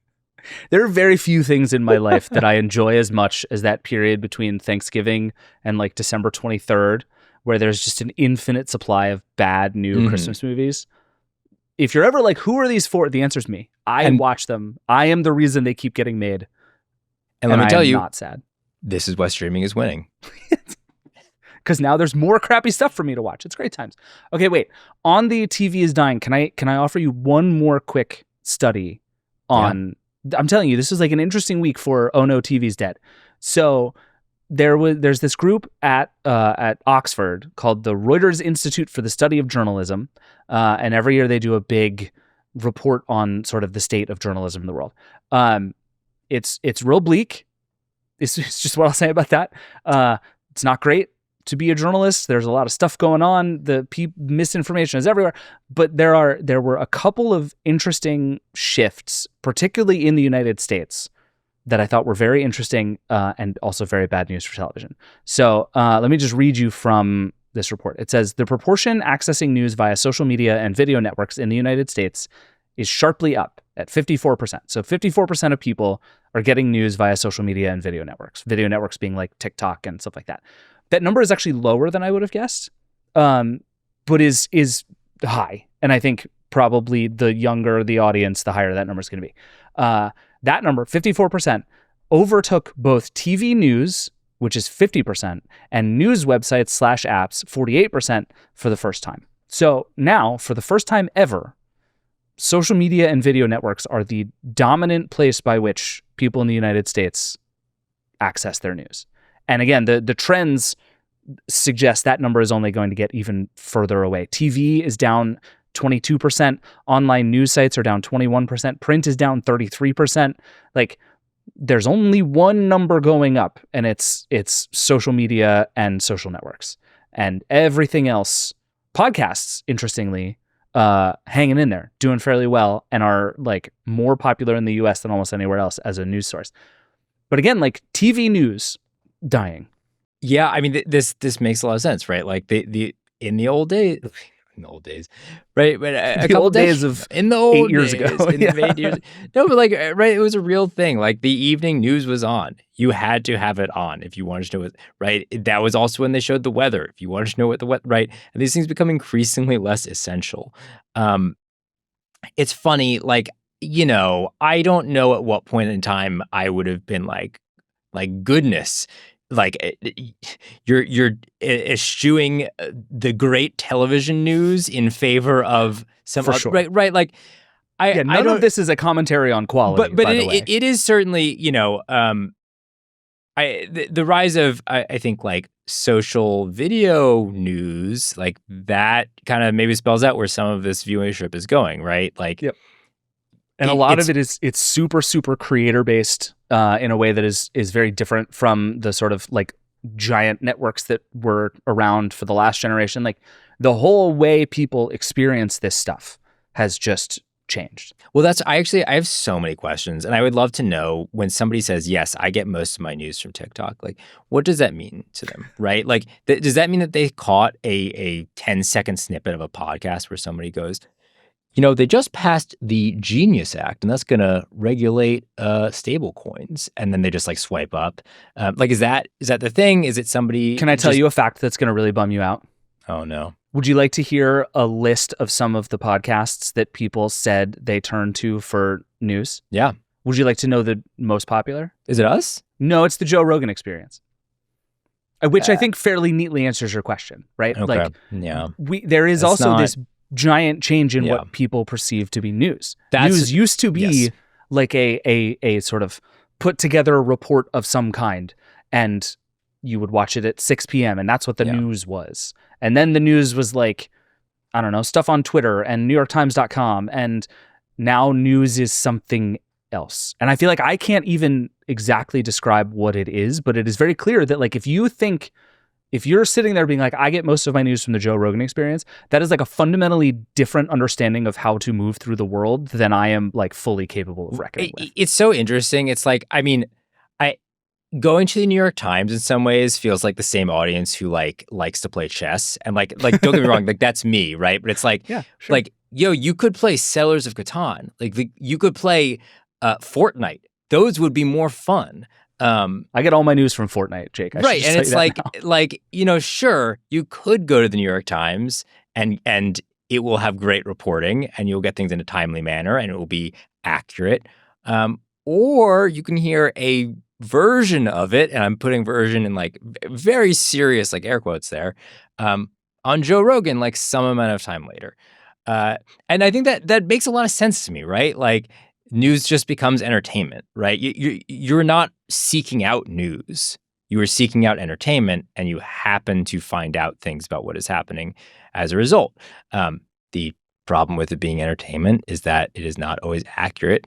There are very few things in my life that I enjoy as much as that period between Thanksgiving and like December 23rd, where there's just an infinite supply of bad new Christmas movies. If you're ever like, who are these for? The answer is me. I watch them. I am the reason they keep getting made. And let me tell you, not sad. This is why streaming is winning. Because now there's more crappy stuff for me to watch. It's great times. Okay, wait. On the TV is dying. Can I offer you one more quick study on? Yeah. I'm telling you, this is like an interesting week for Oh No, TV's dead. So there's this group at Oxford called the Reuters Institute for the Study of Journalism, and every year they do a big report on sort of the state of journalism in the world. It's real bleak. It's just what I'll say about that. It's not great to be a journalist. There's a lot of stuff going on. The misinformation is everywhere. But there were a couple of interesting shifts, particularly in the United States, that I thought were very interesting and also very bad news for television. So let me just read you from this report. It says, the proportion accessing news via social media and video networks in the United States is sharply up at 54%. So 54% of people are getting news via social media and video networks being like TikTok and stuff like that. That number is actually lower than I would have guessed, but is high. And I think probably the younger the audience, the higher that number is going to be. That number, 54%, overtook both TV news, which is 50%, and news websites / apps, 48% for the first time. So now, for the first time ever, social media and video networks are the dominant place by which people in the United States access their news. And again, the trends suggest that number is only going to get even further away. TV is down 22%. Online news sites are down 21%. Print is down 33%. Like, there's only one number going up, and it's social media and social networks. and everything else. Podcasts, interestingly, hanging in there, doing fairly well, and are like more popular in the US than almost anywhere else as a news source. But again, like TV news dying. Yeah, I mean, this makes a lot of sense, right? Like the in the old days, right? But The old days of in the old 8 years days, ago. in the 8 years. No, but like, right? It was a real thing. Like the evening news was on. You had to have it on if you wanted to know it, right? That was also when they showed the weather. If you wanted to know what the weather, right? And these things become increasingly less essential. It's funny, like, you know, I don't know at what point in time I would have been like goodness, like you're eschewing the great television news in favor of some For other, sure. right, like Yeah, none of this is a commentary on quality. but by the way. it is certainly, you know, the rise of I think like social video news, like that kind of maybe spells out where some of this viewership is going, right? Like, Yep. And a lot of it is it's super creator based in a way that is very different from the sort of like giant networks that were around for the last generation. Like the whole way people experience this stuff has just changed. well, I have so many questions, and I would love to know when somebody says, yes, I get most of my news from TikTok, like what does that mean to them, right? Like does that mean that they caught a 10-second snippet of a podcast where somebody goes, you know, they just passed the Genius Act, and that's going to regulate stable coins, and then they just like swipe up. Like, is that the thing? Is it somebody? Can I tell you a fact that's going to really bum you out? Oh no! Would you like to hear a list of some of the podcasts that people said they turned to for news? Yeah. Would you like to know the most popular? Is it us? No, it's the Joe Rogan Experience, which I think fairly neatly answers your question, right? Okay. Like, yeah. There is That's also not- this giant change in Yeah. what people perceive to be news. That's- News used to be yes. like a sort of put together report of some kind, and you would watch it at 6 p.m. and that's what the Yeah. news was. And then the news was like, I don't know, stuff on Twitter and NewYorkTimes.com, and now news is something else. And I feel like I can't even exactly describe what it is, but it is very clear that like if you're sitting there being like, I get most of my news from the Joe Rogan Experience, that is like a fundamentally different understanding of how to move through the world than I am like fully capable of reckoning with. It's so interesting. It's like, I mean, going to the New York Times in some ways feels like the same audience who like likes to play chess, and like don't get me wrong, like that's me, right? But it's like, Yeah, sure. like, yo, you could play Settlers of Catan, like you could play Fortnite. Those would be more fun. I get all my news from Fortnite, Jake. I should Right, just and tell you it's that now. like you know, sure, you could go to the New York Times and it will have great reporting, and you'll get things in a timely manner, and it will be accurate. Or you can hear a version of it, and I'm putting version in like very serious like air quotes there, on Joe Rogan like some amount of time later. And I think that makes a lot of sense to me, right? Like news just becomes entertainment, right? You're not seeking out news. You are seeking out entertainment, and you happen to find out things about what is happening as a result. The problem with it being entertainment is that it is not always accurate.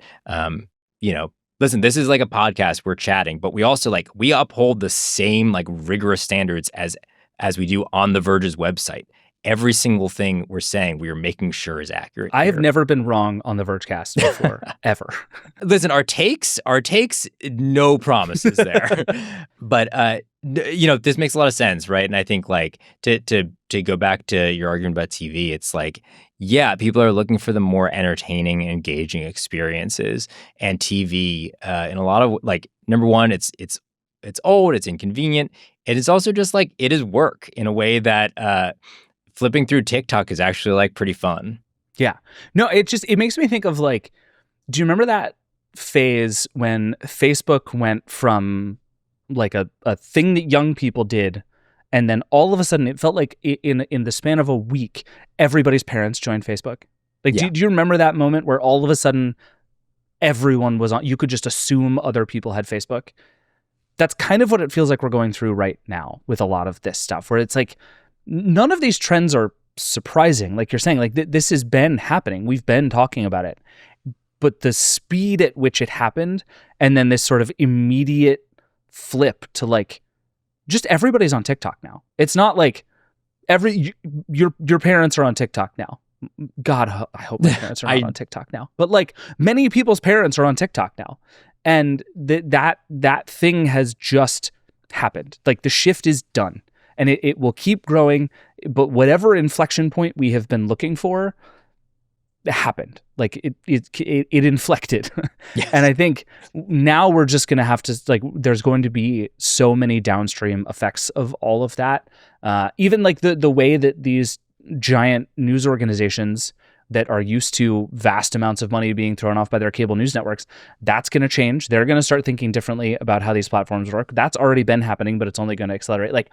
You know, listen, this is like a podcast, we're chatting, but we also like, we uphold the same like rigorous standards as we do on the Verge's website. Every single thing we're saying, we are making sure is accurate. I have here. never been wrong on the Vergecast before, ever. Listen, our takes, no promises there. But you know, this makes a lot of sense, right? And I think like to go back to your argument about TV, it's like, yeah, people are looking for the more entertaining, engaging experiences, and TV in a lot of like, number one, it's old, it's inconvenient, and it's also just like it is work in a way that flipping through TikTok is actually like pretty fun. Yeah. No, it makes me think of like, do you remember that phase when Facebook went from like a thing that young people did, and then all of a sudden it felt like in the span of a week, everybody's parents joined Facebook? Like, Yeah. do you remember that moment where all of a sudden everyone was on, you could just assume other people had Facebook? That's kind of what it feels like we're going through right now with a lot of this stuff, where it's like, none of these trends are surprising. Like you're saying, like this has been happening. We've been talking about it. But the speed at which it happened, and then this sort of immediate flip to like, just everybody's on TikTok now. It's not like Your parents are on TikTok now. God, I hope my parents are not on TikTok now. But like many people's parents are on TikTok now, and that thing has just happened. Like the shift is done, and it will keep growing. But whatever inflection point we have been looking for happened. Like it inflected. Yes. And I think now we're just going to have to, like, there's going to be so many downstream effects of all of that. Even like the way that these giant news organizations that are used to vast amounts of money being thrown off by their cable news networks, that's going to change. They're going to start thinking differently about how these platforms work. That's already been happening, but it's only going to accelerate. Like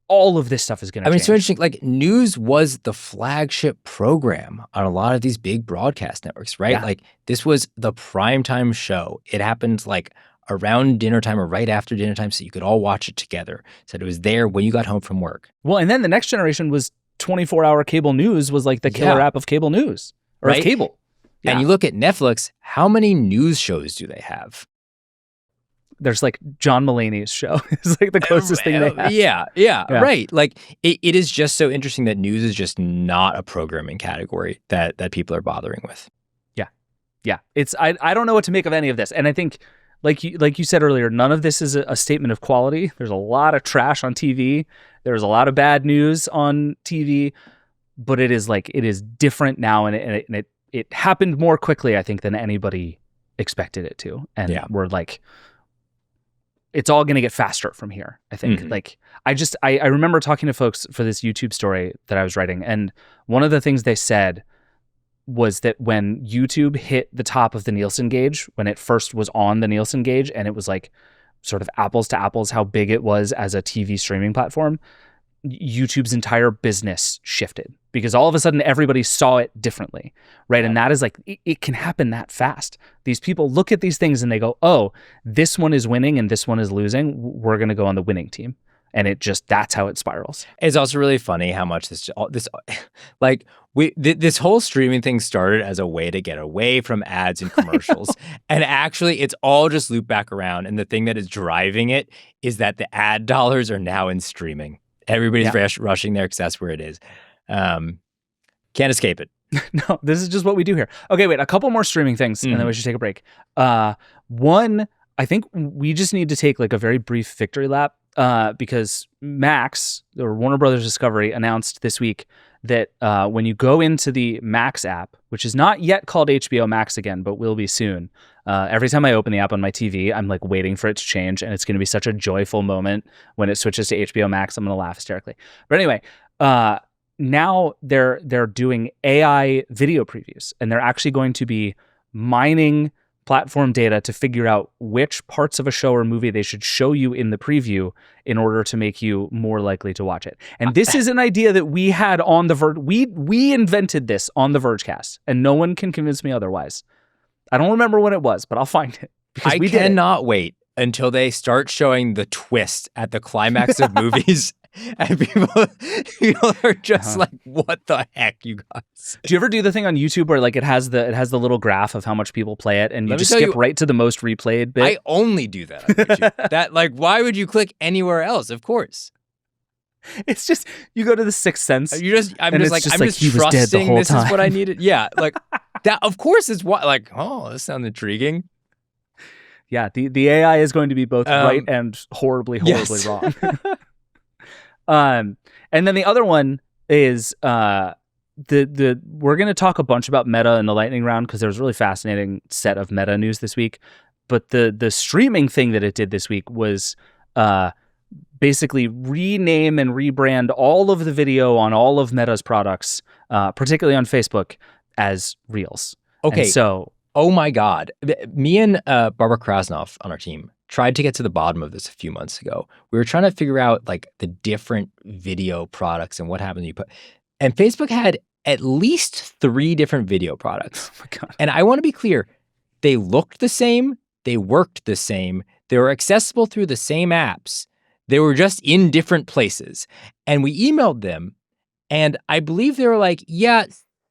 all of this stuff is going to change. It's so interesting. Like news was the flagship program on a lot of these big broadcast networks, right? Yeah. Like this was the primetime show. It happened like around dinner time or right after dinner time, so you could all watch it together. So it was there when you got home from work. Well, and then the next generation was 24-hour cable news was like the killer app of cable news or right? of cable. Yeah. And you look at Netflix, how many news shows do they have? There's like John Mulaney's show. It's like the closest thing they have. Yeah, right. Like it is just so interesting that news is just not a programming category that people are bothering with. Yeah. It's I don't know what to make of any of this. And I think like you said earlier, none of this is a statement of quality. There's a lot of trash on TV. There's a lot of bad news on TV, but it is different now, and it happened more quickly, I think, than anybody expected it to. And we're like, it's all going to get faster from here, I think. Mm-hmm. Like I remember talking to folks for this YouTube story that I was writing, and one of the things they said was that when YouTube hit the top of the Nielsen gauge, when it first was on the Nielsen gauge, and it was like sort of apples to apples how big it was as a TV streaming platform, YouTube's entire business shifted because all of a sudden everybody saw it differently, right? And that is like, it can happen that fast. These people look at these things and they go, oh, this one is winning and this one is losing. We're going to go on the winning team. And that's how it spirals. It's also really funny how much this whole streaming thing started as a way to get away from ads and commercials. And actually, it's all just looped back around. And the thing that is driving it is that the ad dollars are now in streaming. Everybody's rushing there because that's where it is. Can't escape it. No, this is just what we do here. Okay, wait, a couple more streaming things, and then we should take a break. One, I think we just need to take like a very brief victory lap. Because Max, or Warner Brothers Discovery, announced this week that when you go into the Max app, which is not yet called HBO Max again, but will be soon. Every time I open the app on my TV, I'm like waiting for it to change, and it's going to be such a joyful moment when it switches to HBO Max. I'm going to laugh hysterically. But anyway, now they're doing AI video previews, and they're actually going to be mining platform data to figure out which parts of a show or movie they should show you in the preview in order to make you more likely to watch it. And this is an idea that we had on the Verge. We invented this on the Vergecast, and no one can convince me otherwise. I don't remember when it was, but I'll find it. I cannot wait until they start showing the twist at the climax of movies. And people are just like, what the heck, you guys? Do you ever do the thing on YouTube where like it has the little graph of how much people play it, and you just skip right to the most replayed bit? I only do that on YouTube. That, like, why would you click anywhere else? Of course. It's just, you go to the Sixth Sense. I'm just trusting this is what I needed. Yeah, like that. Of course, is what. Like, oh, this sounds intriguing. Yeah, the AI is going to be both right and horribly wrong. And then the other one is we're going to talk a bunch about Meta in the lightning round because there was a really fascinating set of Meta news this week. But the streaming thing that it did this week was basically rename and rebrand all of the video on all of Meta's products, particularly on Facebook, as Reels. Okay, and so oh my God, me and Barbara Krasnoff on our team tried to get to the bottom of this a few months ago. We were trying to figure out like the different video products and what happened when you put. And Facebook had at least 3 different video products. Oh my God. And I want to be clear, they looked the same, they worked the same, they were accessible through the same apps. They were just in different places. And we emailed them, and I believe they were like, yeah,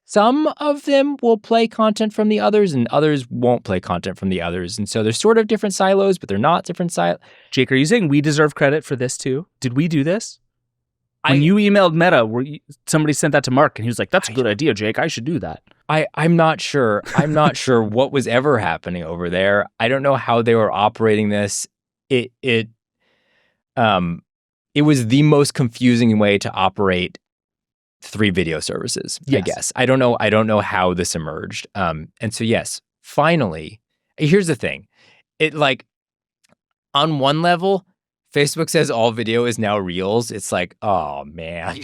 some of them will play content from the others and others won't play content from the others. And so they're sort of different silos, but they're not different silos. Jake, are you saying we deserve credit for this too? Did we do this? When you emailed Meta, somebody sent that to Mark, and he was like, "That's a good idea, Jake. I should do that." I'm not sure. I'm not sure what was ever happening over there. I don't know how they were operating this. It was the most confusing way to operate 3 video services, I guess. I don't know how this emerged. And so yes, finally, here's the thing. It like on one level, Facebook says all video is now Reels. It's like, oh man.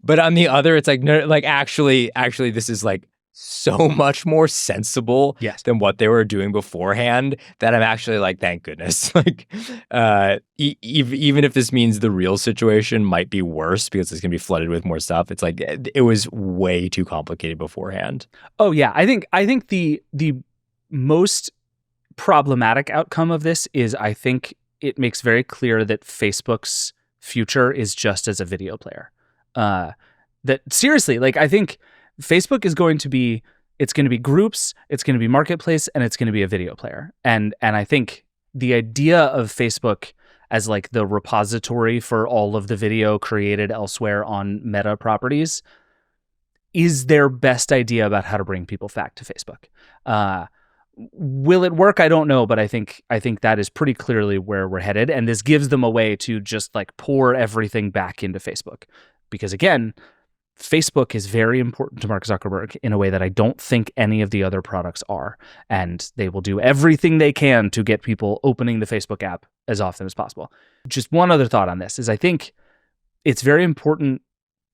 But on the other, it's like, no, like actually this is like so much more sensible than what they were doing beforehand that I'm actually like, thank goodness. Like, even if this means the real situation might be worse because it's going to be flooded with more stuff, it's like, it was way too complicated beforehand. Oh yeah. I think the most problematic outcome of this is I think it makes very clear that Facebook's future is just as a video player. That seriously, like I think Facebook is going to be, it's going to be groups, it's going to be marketplace, and it's going to be a video player. And I think the idea of Facebook as like the repository for all of the video created elsewhere on Meta properties is their best idea about how to bring people back to Facebook. Will it work? I don't know, but I think that is pretty clearly where we're headed. And this gives them a way to just like pour everything back into Facebook. Because again, Facebook is very important to Mark Zuckerberg in a way that I don't think any of the other products are. And they will do everything they can to get people opening the Facebook app as often as possible. Just one other thought on this is I think it's very important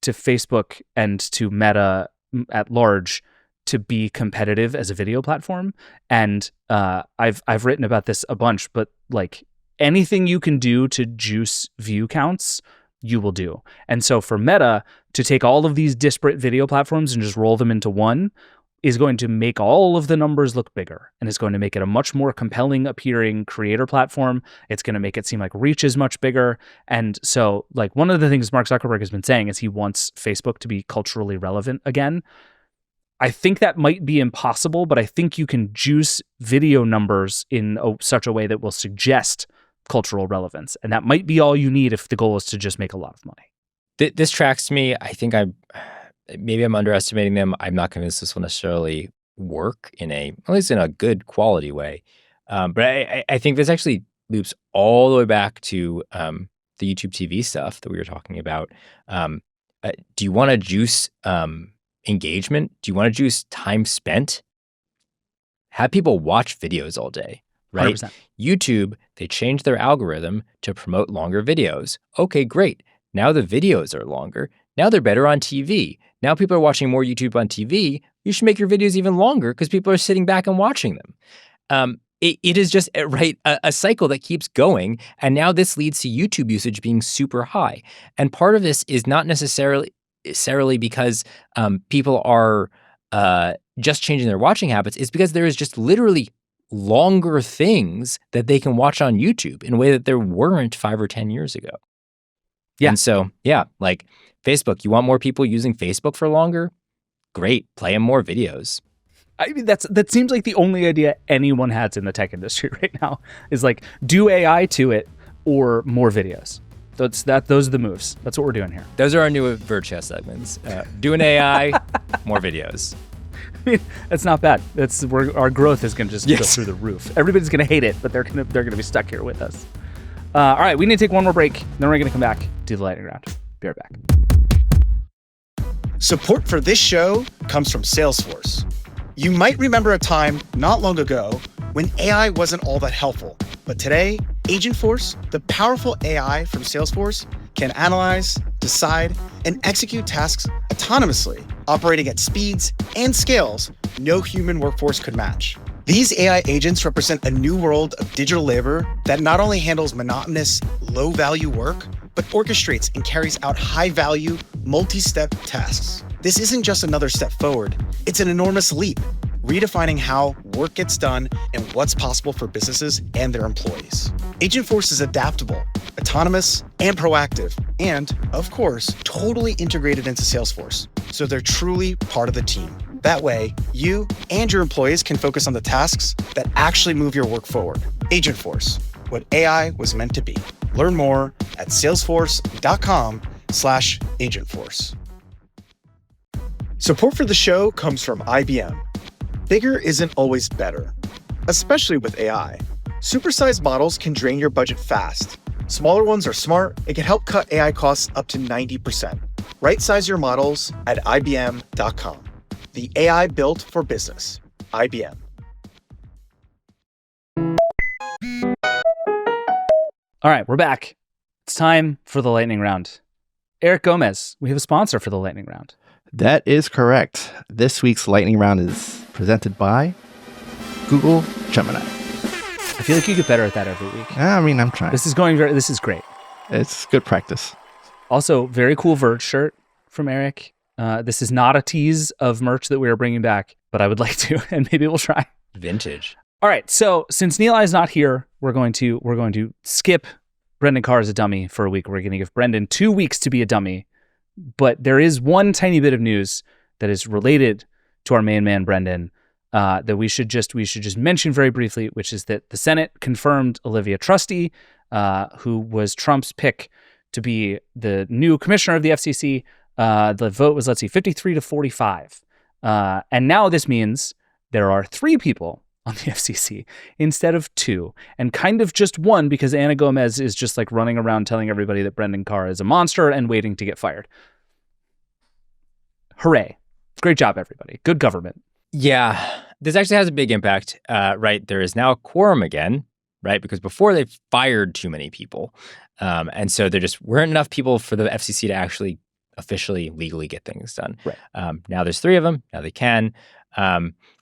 to Facebook and to Meta at large to be competitive as a video platform. And I've written about this a bunch, but like anything you can do to juice view counts, you will do. And so for Meta to take all of these disparate video platforms and just roll them into one is going to make all of the numbers look bigger, and it's going to make it a much more compelling appearing creator platform. It's going to make it seem like reach is much bigger. And so like one of the things Mark Zuckerberg has been saying is he wants Facebook to be culturally relevant again. I think that might be impossible, but I think you can juice video numbers in such a way that will suggest cultural relevance. And that might be all you need if the goal is to just make a lot of money. This tracks to me. I think maybe I'm underestimating them. I'm not convinced this will necessarily work at least in a good quality way. But I think this actually loops all the way back to the YouTube TV stuff that we were talking about. Do you want to juice engagement? Do you want to juice time spent? Have people watch videos all day, right? 100%. YouTube, they changed their algorithm to promote longer videos. Okay, great. Now the videos are longer. Now they're better on TV. Now people are watching more YouTube on TV. You should make your videos even longer because people are sitting back and watching them. It is just a cycle that keeps going. And now this leads to YouTube usage being super high. And part of this is not necessarily because people are just changing their watching habits. It's because there is just literally longer things that they can watch on YouTube in a way that there weren't 5 or 10 years ago. Yeah. And so, yeah, like Facebook, you want more people using Facebook for longer? Great. Play them more videos. I mean, that seems like the only idea anyone has in the tech industry right now is like do AI to it or more videos. Those are the moves. That's what we're doing here. Those are our new Vergecast segments. Do an AI, more videos. I mean, that's not bad. That's where our growth is going to just go through the roof. Everybody's going to hate it, but they're going to be stuck here with us. All right, we need to take one more break. Then we're going to come back to the lightning round. Be right back. Support for this show comes from Salesforce. You might remember a time not long ago when AI wasn't all that helpful. But today, Agentforce, the powerful AI from Salesforce, can analyze, decide, and execute tasks autonomously, operating at speeds and scales no human workforce could match. These AI agents represent a new world of digital labor that not only handles monotonous, low-value work, but orchestrates and carries out high-value, multi-step tasks. This isn't just another step forward, it's an enormous leap, redefining how work gets done and what's possible for businesses and their employees. Agentforce is adaptable, autonomous, and proactive, and, of course, totally integrated into Salesforce, so they're truly part of the team. That way, you and your employees can focus on the tasks that actually move your work forward. Agentforce, what AI was meant to be. Learn more at salesforce.com IBM.com/agentforce. Support for the show comes from IBM. Bigger isn't always better, especially with AI. Supersized models can drain your budget fast. Smaller ones are smart and can help cut AI costs up to 90%. Right-size your models at IBM.com. The AI built for business. IBM. All right, we're back. It's time for the lightning round. Eric Gomez, we have a sponsor for the lightning round. That is correct. This week's lightning round is presented by Google Gemini. I feel like you get better at that every week. I mean, I'm trying. This is great. It's good practice. Also, very cool Verge shirt from Eric. This is not a tease of merch that we are bringing back, but I would like to, and maybe we'll try. Vintage. All right, so since Neil is not here, we're going to skip Brendan Carr as a dummy for a week. We're going to give Brendan 2 weeks to be a dummy, but there is one tiny bit of news that is related to our main man Brendan that we should just mention very briefly, which is that the Senate confirmed Olivia Trusty, who was Trump's pick to be the new commissioner of the FCC. The vote was 53-45, and now this means there are 3 people on the FCC instead of 2, and kind of just 1 because Anna Gomez is just like running around telling everybody that Brendan Carr is a monster and waiting to get fired. Hooray. Great job, everybody. Good government. Yeah, this actually has a big impact, right? There is now a quorum again, right? Because before they fired too many people. And so there just weren't enough people for the FCC to actually officially, legally get things done. Right. Now there's 3 of them. Now they can.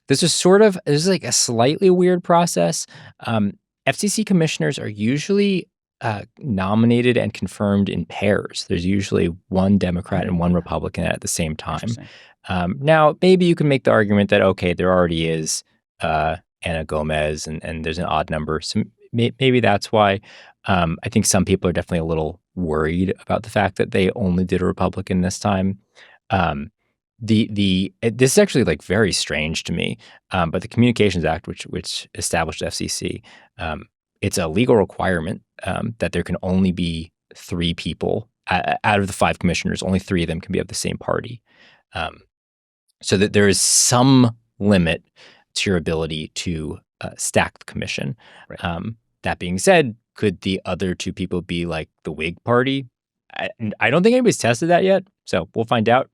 This is like a slightly weird process. FCC commissioners are usually nominated and confirmed in pairs. There's usually one Democrat and one Republican at the same time. Now, maybe you can make the argument that, okay, there already is Anna Gomez and there's an odd number. So maybe that's why. I think some people are definitely a little worried about the fact that they only did a Republican this time. This is actually like very strange to me, but the Communications Act, which established FCC, it's a legal requirement that there can only be 3 people out of the 5 commissioners. Only 3 of them can be of the same party, so that there is some limit to your ability to stack the commission. Right. That being said, could the other 2 people be like the Whig party? I don't think anybody's tested that yet, so we'll find out.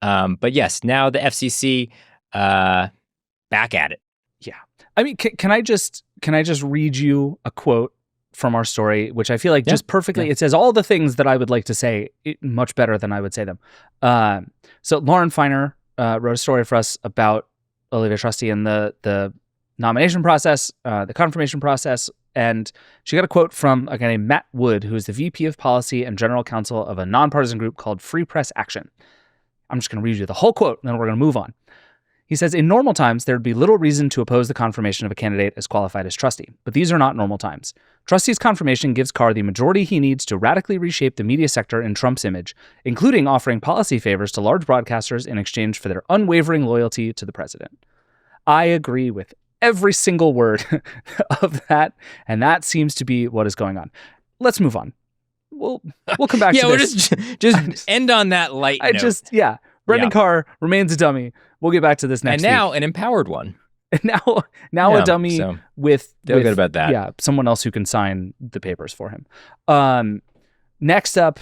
But yes, now the FCC back at it. Yeah. I mean, can I just read you a quote from our story, which I feel like just perfectly, it says all the things that I would like to say much better than I would say them. So Lauren Feiner wrote a story for us about Olivia Trusty and the nomination process, the confirmation process, and she got a quote from a guy named Matt Wood, who is the VP of Policy and General Counsel of a nonpartisan group called Free Press Action. I'm just going to read you the whole quote, and then we're going to move on. He says, in normal times, there'd be little reason to oppose the confirmation of a candidate as qualified as Trusty, but these are not normal times. Trusty's confirmation gives Carr the majority he needs to radically reshape the media sector in Trump's image, including offering policy favors to large broadcasters in exchange for their unwavering loyalty to the president. I agree with every single word of that, and that seems to be what is going on. Let's move on. We'll come back to this. We'll just end on that light note. Brendan Carr remains a dummy. We'll get back to this next week. And now an empowered one. And now a dummy with feel good about that. Yeah, someone else who can sign the papers for him. Next up,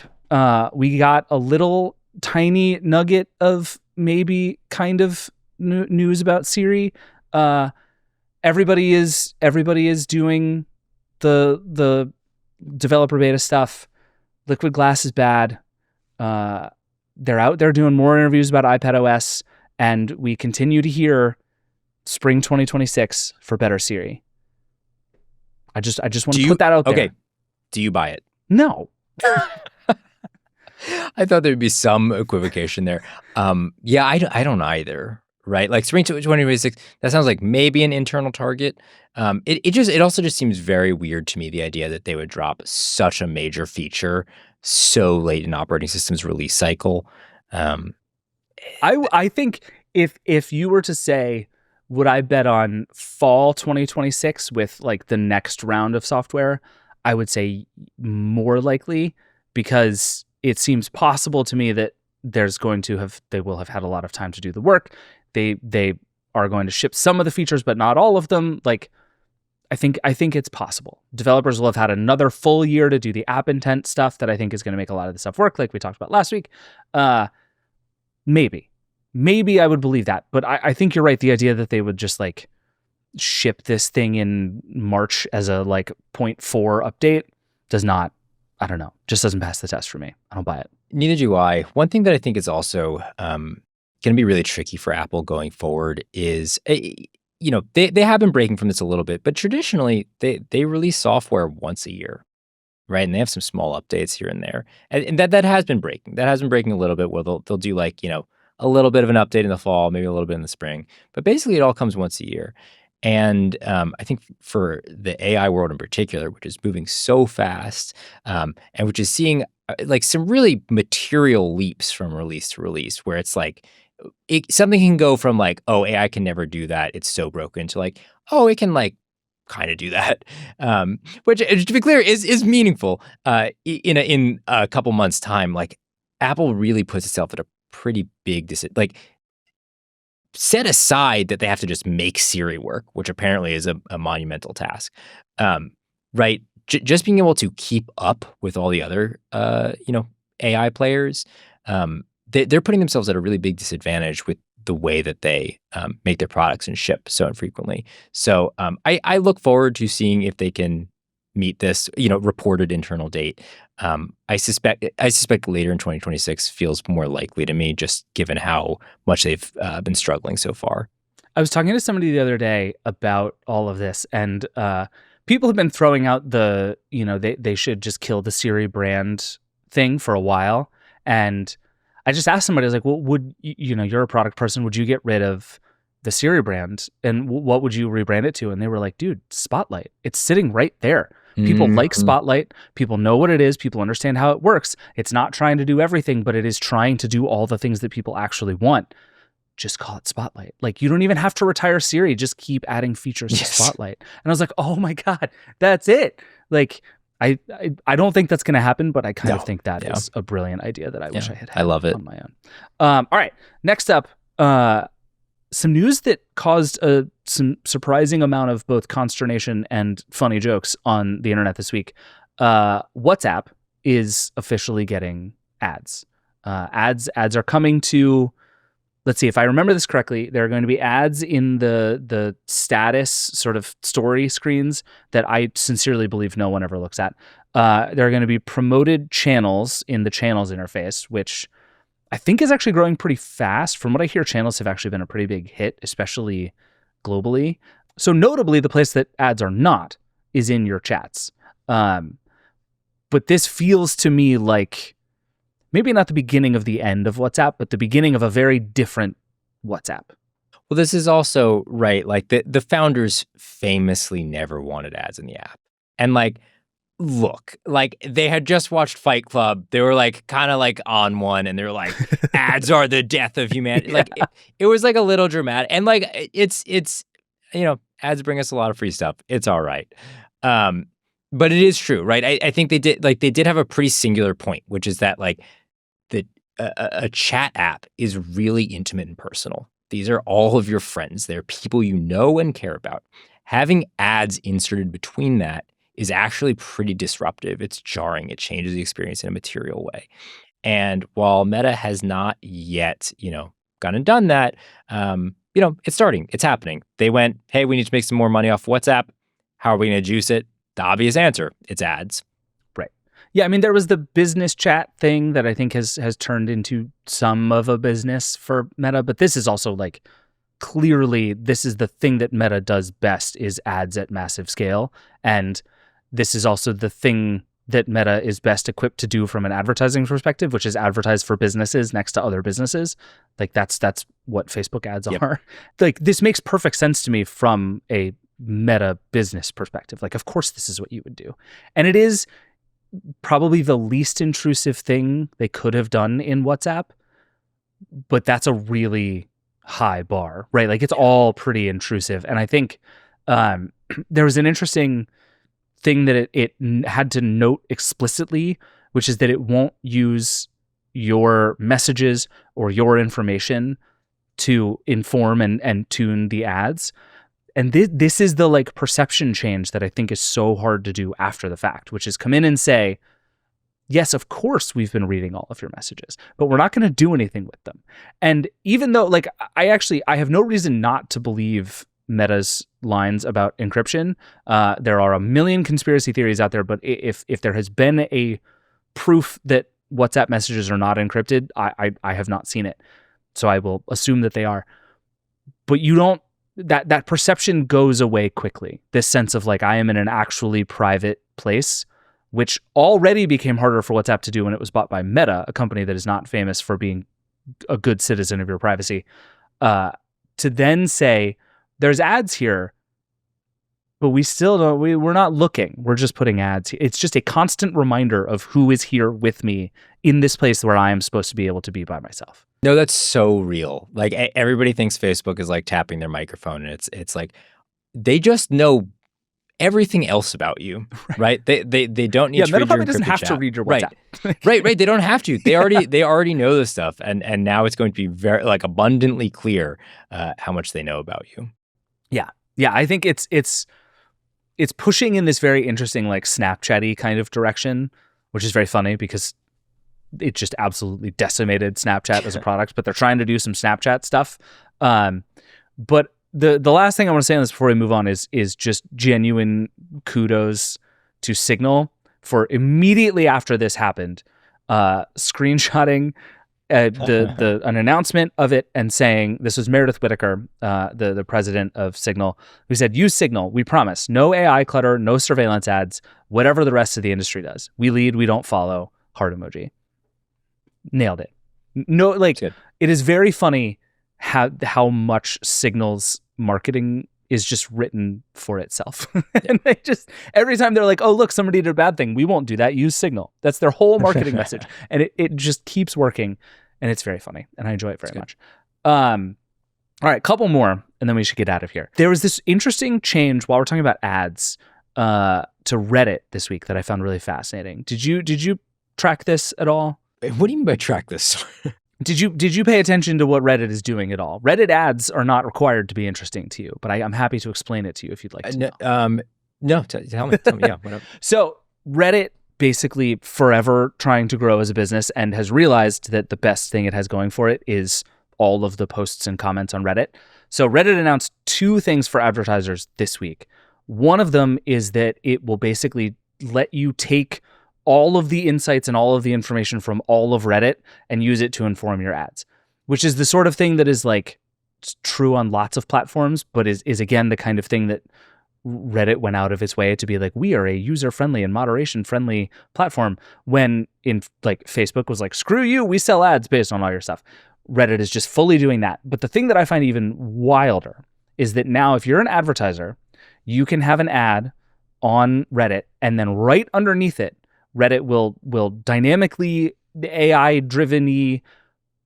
we got a little tiny nugget of maybe kind of news about Siri. Everybody is doing the developer beta stuff. Liquid Glass is bad. They're out there doing more interviews about iPadOS, and we continue to hear spring 2026 for better Siri. I just want to put that out there. Okay. Do you buy it? No. I thought there'd be some equivocation there. I don't either. Right? Like spring 2026, that sounds like maybe an internal target. It also just seems very weird to me, the idea that they would drop such a major feature so late in operating system's release cycle. I think if you were to say, would I bet on fall 2026 with like the next round of software, I would say more likely, because it seems possible to me that they will have had a lot of time to do the work. They are going to ship some of the features, but not all of them. Like, I think it's possible. Developers will have had another full year to do the app intent stuff that I think is going to make a lot of the stuff work, like we talked about last week. Maybe I would believe that, but I think you're right. The idea that they would just like ship this thing in March as a like 0.4 update does not, I don't know, just doesn't pass the test for me. I don't buy it. Neither do I. One thing that I think is also going to be really tricky for Apple going forward is, they have been breaking from this a little bit, but traditionally they release software once a year, right? And they have some small updates here and there, and that has been breaking. That has been breaking a little bit. Where they'll do like a little bit of an update in the fall, maybe a little bit in the spring, but basically it all comes once a year. And I think for the AI world in particular, which is moving so fast, and which is seeing like some really material leaps from release to release, where it's like something can go from like, oh, AI can never do that, it's so broken, to like, oh, it can like kind of do that, which, to be clear, is meaningful. In a couple months' time, like Apple really puts itself at a pretty big set aside that they have to just make Siri work, which apparently is a monumental task, right? Just being able to keep up with all the other, AI players, they're putting themselves at a really big disadvantage with the way that they make their products and ship so infrequently. So I look forward to seeing if they can meet this, reported internal date. I suspect later in 2026 feels more likely to me, just given how much they've been struggling so far. I was talking to somebody the other day about all of this, and people have been throwing out the, they should just kill the Siri brand thing for a while. And I just asked somebody, I was like, well, you're a product person, would you get rid of the Siri brand? And what would you rebrand it to? And they were like, dude, Spotlight. It's sitting right there. People like Spotlight. People know what it is. People understand how it works. It's not trying to do everything, but it is trying to do all the things that people actually want. Just call it Spotlight. Like, you don't even have to retire Siri. Just keep adding features to Spotlight. And I was like, oh my God, that's it. Like, I don't think that's going to happen, but I kind of think that is a brilliant idea that I wish I had I love it. on my own. All right. Next up, some news that caused some surprising amount of both consternation and funny jokes on the internet this week. WhatsApp is officially getting ads. Ads are coming to, let's see, if I remember this correctly, there are going to be ads in the status sort of story screens that I sincerely believe no one ever looks at. There are going to be promoted channels in the channels interface, which I think is actually growing pretty fast. From what I hear, channels have actually been a pretty big hit, especially globally. So notably, the place that ads are not is in your chats. But this feels to me like maybe not the beginning of the end of WhatsApp, but the beginning of a very different WhatsApp. Well, this is also, right, like the founders famously never wanted ads in the app. And like, look, like they had just watched Fight Club. They were like kind of like on one, and they were like, ads are the death of humanity. Like it was like a little dramatic. And like it's ads bring us a lot of free stuff. It's all right. But it is true, right? I think they did have a pretty singular point, which is that like a chat app is really intimate and personal. These are all of your friends. They're people you know and care about. Having ads inserted between that is actually pretty disruptive. It's jarring. It changes the experience in a material way. And while Meta has not yet, gone and done that, it's starting. It's happening. They went, hey, we need to make some more money off WhatsApp. How are we going to juice it? The obvious answer, it's ads. Right. Yeah, I mean, there was the business chat thing that I think has turned into some of a business for Meta, but this is also like, clearly, this is the thing that Meta does best is ads at massive scale. And this is also the thing that Meta is best equipped to do from an advertising perspective, which is advertise for businesses next to other businesses. Like that's what Facebook ads are. Like this makes perfect sense to me from a Meta business perspective. Like, of course, this is what you would do. And it is probably the least intrusive thing they could have done in WhatsApp, but that's a really high bar, right? Like it's all pretty intrusive. And I think there was an interesting thing that it had to note explicitly which is that it won't use your messages or your information to inform and tune the ads. And this is the like perception change that I think is so hard to do after the fact, which is come in and say, yes, of course we've been reading all of your messages, but we're not going to do anything with them. And even though like I have no reason not to believe Meta's lines about encryption. There are a million conspiracy theories out there, but if there has been a proof that WhatsApp messages are not encrypted, I have not seen it. So I will assume that they are. But you don't, that perception goes away quickly. This sense of like, I am in an actually private place, which already became harder for WhatsApp to do when it was bought by Meta, a company that is not famous for being a good citizen of your privacy. To then say, there's ads here, but we still don't, we're not looking. We're just putting ads here. It's just a constant reminder of who is here with me in this place where I am supposed to be able to be by myself. No, that's so real. Like everybody thinks Facebook is like tapping their microphone, and it's like they just know everything else about you, right? They don't need to Meta read probably your doesn't encrypted have chat. to read your WhatsApp. Right. They don't have to. They already know this stuff, and now it's going to be very like abundantly clear how much they know about you. Yeah. I think it's pushing in this very interesting like Snapchat-y kind of direction, which is very funny because it just absolutely decimated Snapchat as a product, but they're trying to do some Snapchat stuff. But the last thing I want to say on this before we move on is just genuine kudos to Signal for immediately after this happened, screenshotting an announcement of it and saying, this was Meredith Whittaker, the president of Signal, who said, use Signal. We promise. No AI clutter, no surveillance ads, whatever the rest of the industry does. We lead, we don't follow. Heart emoji. Nailed it. No, like it is very funny how much Signal's marketing is just written for itself. And they just, every time they're like, oh, look, somebody did a bad thing. We won't do that. Use Signal. That's their whole marketing message. And it just keeps working. And it's very funny. And I enjoy it very much. All right, couple more, and then we should get out of here. There was this interesting change while we're talking about ads to Reddit this week that I found really fascinating. Did you track this at all? What do you mean by track this? Did you pay attention to what Reddit is doing at all? Reddit ads are not required to be interesting to you, but I'm happy to explain it to you if you'd like to know. No, tell me. Yeah, whatever. So Reddit basically forever trying to grow as a business and has realized that the best thing it has going for it is all of the posts and comments on Reddit. So Reddit announced two things for advertisers this week. One of them is that it will basically let you take all of the insights and all of the information from all of Reddit and use it to inform your ads, which is the sort of thing that is like true on lots of platforms, but is again the kind of thing that Reddit went out of its way to be like, we are a user-friendly and moderation-friendly platform, when in like Facebook was like, screw you, we sell ads based on all your stuff. Reddit is just fully doing that. But the thing that I find even wilder is that now if you're an advertiser, you can have an ad on Reddit, and then right underneath it, Reddit will dynamically, AI-driven-y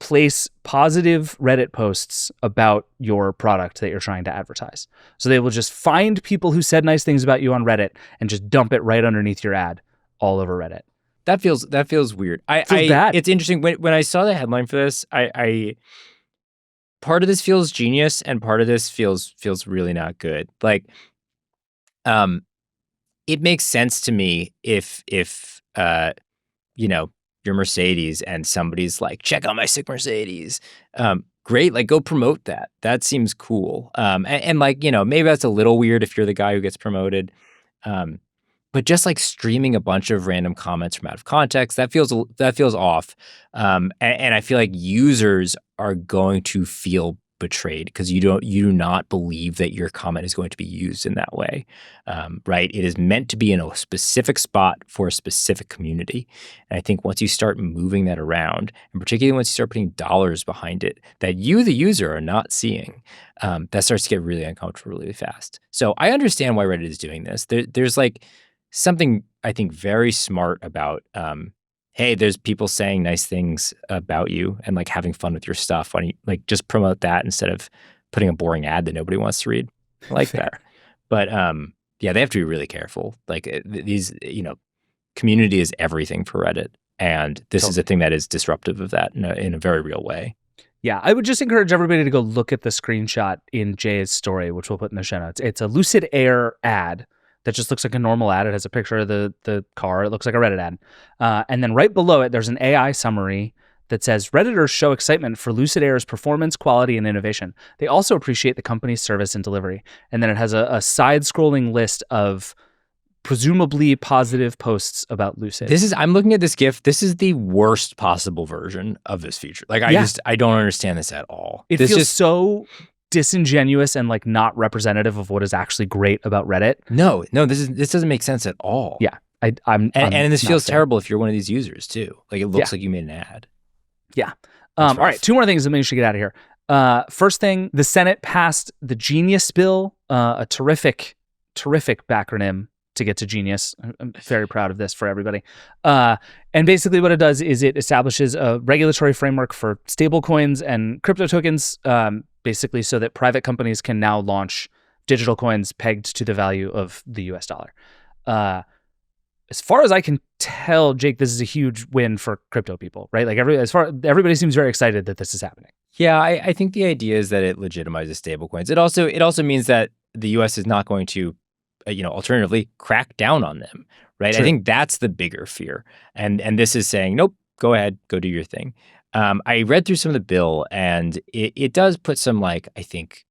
place positive Reddit posts about your product that you're trying to advertise. So they will just find people who said nice things about you on Reddit and just dump it right underneath your ad all over Reddit. That feels weird. Bad. It's interesting when I saw the headline for this. I part of this feels genius and part of this feels really not good. Like, it makes sense to me if you're Mercedes and somebody's like, check out my sick Mercedes. Great, like go promote that. That seems cool. And like, maybe that's a little weird if you're the guy who gets promoted. But just like streaming a bunch of random comments from out of context, that feels off. And I feel like users are going to feel betrayed because you do not believe that your comment is going to be used in that way, right? It is meant to be in a specific spot for a specific community. And I think once you start moving that around, and particularly once you start putting dollars behind it that you, the user, are not seeing, that starts to get really uncomfortable really fast. So I understand why Reddit is doing this. There's like something I think very smart about hey, there's people saying nice things about you and like having fun with your stuff. Why don't you like just promote that instead of putting a boring ad that nobody wants to read? I like that. But yeah, they have to be really careful. Like these, community is everything for Reddit. And this is a thing that is disruptive of that in a very real way. Yeah, I would just encourage everybody to go look at the screenshot in Jay's story, which we'll put in the show notes. It's a Lucid Air ad that just looks like a normal ad. It has a picture of the car. It looks like a Reddit ad. And then right below it, there's an AI summary that says, Redditors show excitement for Lucid Air's performance, quality, and innovation. They also appreciate the company's service and delivery. And then it has a side-scrolling list of presumably positive posts about Lucid. I'm looking at this GIF. This is the worst possible version of this feature. Like, I don't understand this at all. It feels so disingenuous and like not representative of what is actually great about Reddit. No, this doesn't make sense at all. Yeah. And this feels terrible if you're one of these users too. Like, it looks like you made an ad. Yeah. All right. 2 more things that we should get out of here. First thing, the Senate passed the Genius bill, a terrific backronym to get to Genius. I'm very proud of this for everybody. And basically what it does is it establishes a regulatory framework for stablecoins and crypto tokens, basically so that private companies can now launch digital coins pegged to the value of the US dollar. As far as I can tell, Jake, this is a huge win for crypto people, right? Like everybody seems very excited that this is happening. Yeah, I think the idea is that it legitimizes stablecoins. It also means that the US is not going to alternatively crack down on them, right? True. I think that's the bigger fear. And this is saying, nope, go ahead, go do your thing. I read through some of the bill, and it does put some, I think,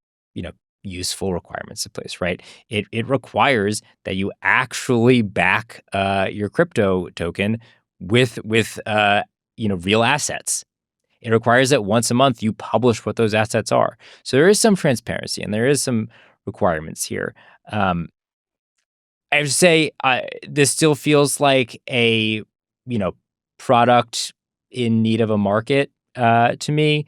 useful requirements in place, right? It requires that you actually back your crypto token with real assets. It requires that once a month you publish what those assets are. So there is some transparency and there is some requirements here. I would say this still feels like a product in need of a market to me.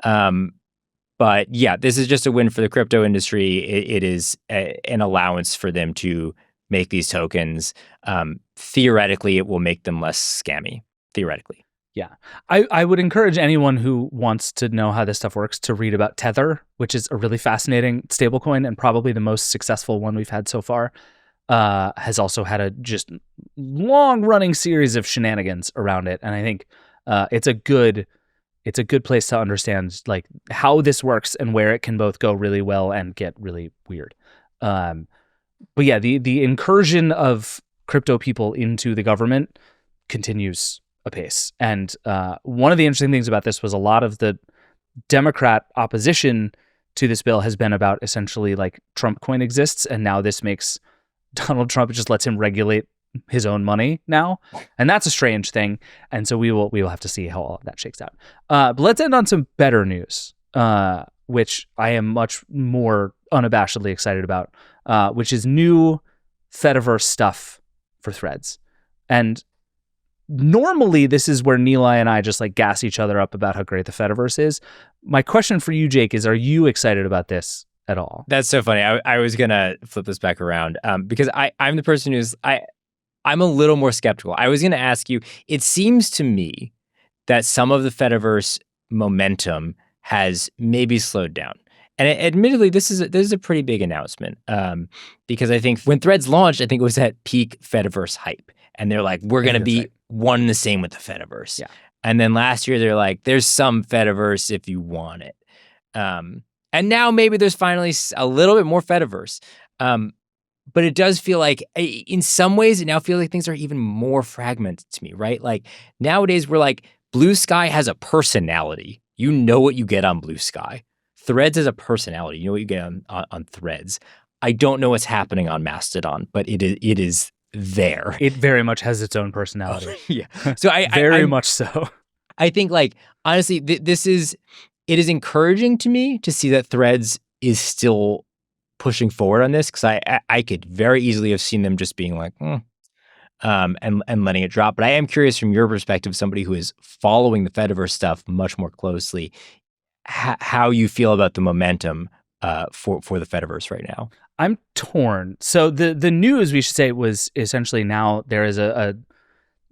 But yeah, this is just a win for the crypto industry. It is an allowance for them to make these tokens. Theoretically, it will make them less scammy. Theoretically. Yeah. I would encourage anyone who wants to know how this stuff works to read about Tether, which is a really fascinating stablecoin and probably the most successful one we've had so far. Has also had a just long-running series of shenanigans around it. And I think it's a good place to understand like how this works and where it can both go really well and get really weird. But yeah, the incursion of crypto people into the government continues apace. And one of the interesting things about this was a lot of the Democrat opposition to this bill has been about essentially like Trump coin exists, and now this makes Donald Trump, just lets him regulate his own money now. And that's a strange thing. And so we will have to see how all of that shakes out. But let's end on some better news, which I am much more unabashedly excited about, which is new Fediverse stuff for Threads. And normally this is where Nilay and I just like gas each other up about how great the Fediverse is. My question for you, Jake, is are you excited about this at all? That's so funny. I was gonna flip this back around because I'm the person who's I'm a little more skeptical. I was gonna ask you. It seems to me that some of the Fediverse momentum has maybe slowed down. And admittedly, this is a pretty big announcement because I think when Threads launched, I think it was at peak Fediverse hype, and they're like, we're gonna be one and the same with the Fediverse. Yeah. And then last year they're like, there's some Fediverse if you want it. And now maybe there's finally a little bit more Fediverse. But it does feel like, in some ways, it now feels like things are even more fragmented to me, right? Like nowadays we're like, Blue Sky has a personality. You know what you get on Blue Sky. Threads has a personality. You know what you get on Threads. I don't know what's happening on Mastodon, but it is there. It very much has its own personality. Yeah. So I'm much so. I think honestly, it is encouraging to me to see that Threads is still pushing forward on this, because I could very easily have seen them just being like, and letting it drop. But I am curious from your perspective, somebody who is following the Fediverse stuff much more closely, how you feel about the momentum for the Fediverse right now. I'm torn. So the news, we should say, was essentially now there is a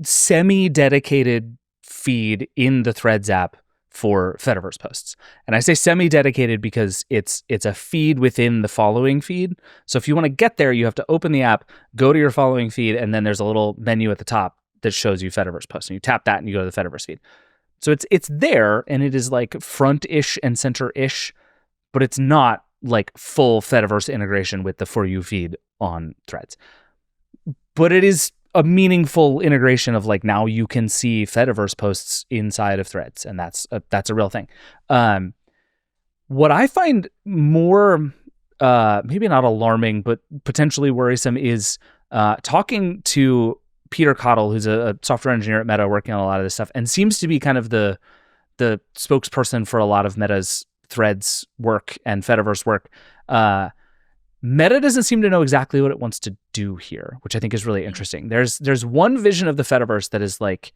semi-dedicated feed in the Threads app for Fediverse posts. And I say semi-dedicated because it's a feed within the following feed. So if you want to get there, you have to open the app, go to your following feed, and then there's a little menu at the top that shows you Fediverse posts. And you tap that and you go to the Fediverse feed. So it's there, and it is like front-ish and center-ish, but it's not like full Fediverse integration with the For You feed on Threads. But it is a meaningful integration of like now you can see Fediverse posts inside of Threads, and that's a real thing. What I find more maybe not alarming, but potentially worrisome is talking to Peter Cottle, who's a software engineer at Meta working on a lot of this stuff, and seems to be kind of the spokesperson for a lot of Meta's Threads work and Fediverse work. Meta doesn't seem to know exactly what it wants to do here, which I think is really interesting. There's one vision of the Fediverse that is like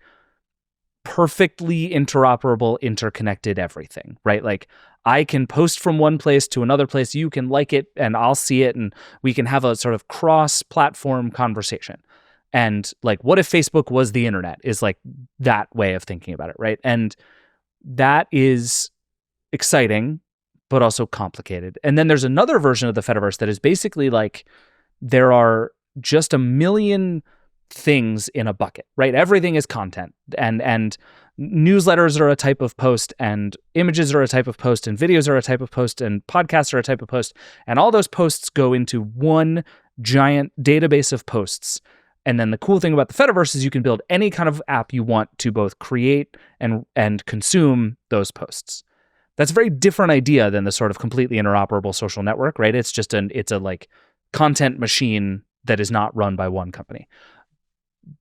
perfectly interoperable, interconnected everything, right? Like I can post from one place to another place, you can like it and I'll see it, and we can have a sort of cross-platform conversation. And like, what if Facebook was the internet is like that way of thinking about it, right? And that is exciting, but also complicated. And then there's another version of the Fediverse that is basically like there are just a million things in a bucket, right? Everything is content, and newsletters are a type of post, and images are a type of post, and videos are a type of post, and podcasts are a type of post. And all those posts go into one giant database of posts. And then the cool thing about the Fediverse is you can build any kind of app you want to both create and consume those posts. That's a very different idea than the sort of completely interoperable social network, right? It's a like content machine that is not run by one company.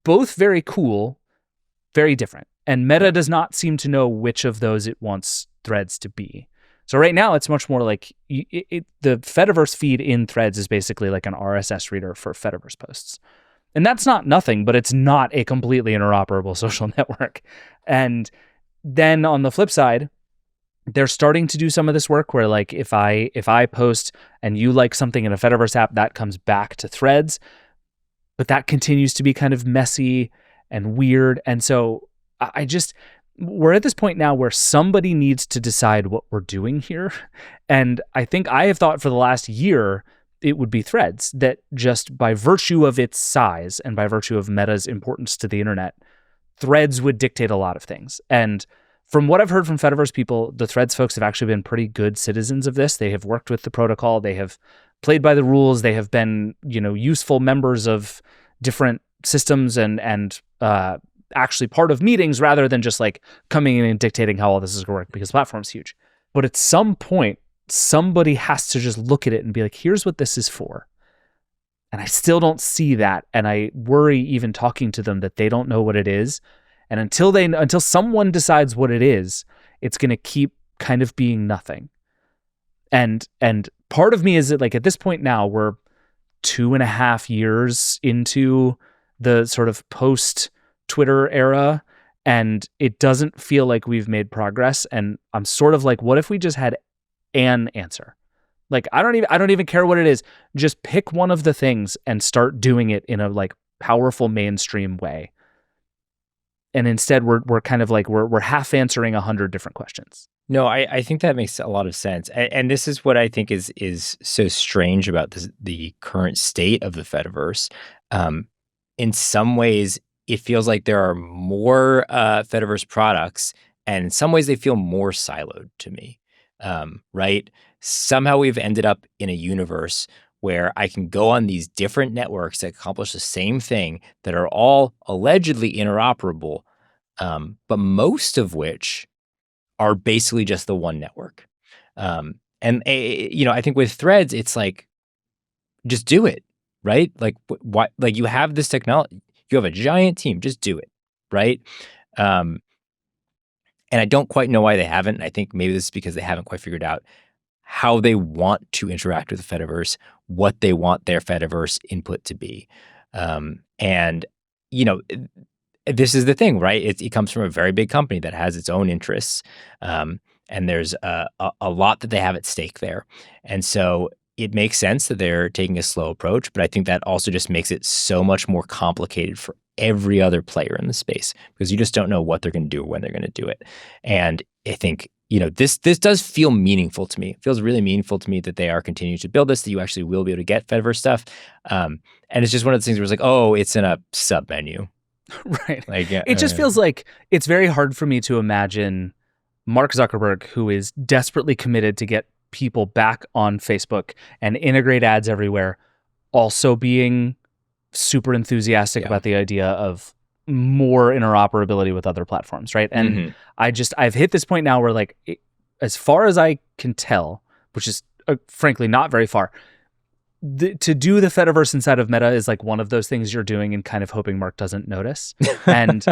Both very cool, very different. And Meta does not seem to know which of those it wants Threads to be. So right now it's much more like the Fediverse feed in Threads is basically like an RSS reader for Fediverse posts. And that's not nothing, but it's not a completely interoperable social network. And then on the flip side, they're starting to do some of this work where like if I post and you like something in a Fediverse app, that comes back to Threads, but that continues to be kind of messy and weird. And so we're at this point now where somebody needs to decide what we're doing here. And I think I have thought for the last year it would be Threads, that just by virtue of its size and by virtue of Meta's importance to the internet, Threads would dictate a lot of things. And from what I've heard from Fediverse people, the Threads folks have actually been pretty good citizens of this. They have worked with the protocol. They have played by the rules. They have been, useful members of different systems and actually part of meetings rather than just like coming in and dictating how all this is going to work, because the platform's huge. But at some point, somebody has to just look at it and be like, here's what this is for. And I still don't see that. And I worry even talking to them that they don't know what it is. And until someone decides what it is, it's going to keep kind of being nothing. And part of me is that like at this point now, we're 2.5 years into the sort of post-Twitter era, and it doesn't feel like we've made progress. And I'm sort of like, what if we just had an answer? Like, I don't even care what it is. Just pick one of the things and start doing it in a like powerful mainstream way. And instead we're kind of like, we're half answering 100 different questions. No, I think that makes a lot of sense. And this is what I think is so strange about the current state of the Fediverse. In some ways, it feels like there are more Fediverse products, and in some ways they feel more siloed to me, right? Somehow we've ended up in a universe where I can go on these different networks that accomplish the same thing, that are all allegedly interoperable, but most of which are basically just the one network. I think with Threads, it's like, just do it, right? Like, why? Like, you have this technology, you have a giant team, just do it, right? And I don't quite know why they haven't. And I think maybe this is because they haven't quite figured out how they want to interact with the Fediverse, what they want their Fediverse input to be. This is the thing, right? It comes from a very big company that has its own interests. And there's a lot that they have at stake there. And so it makes sense that they're taking a slow approach, but I think that also just makes it so much more complicated for every other player in the space because you just don't know what they're going to do or when they're going to do it. And I think, this does feel meaningful to me. It feels really meaningful to me that they are continuing to build this, that you actually will be able to get Fediverse stuff. And it's just one of those things where it's like, oh, it's in a sub menu. Right. Like, it just feels like it's very hard for me to imagine Mark Zuckerberg, who is desperately committed to get people back on Facebook and integrate ads everywhere, also being super enthusiastic about the idea of more interoperability with other platforms, right? And I've hit this point now where like, as far as I can tell, which is frankly not very far, to do the Fediverse inside of Meta is like one of those things you're doing and kind of hoping Mark doesn't notice. And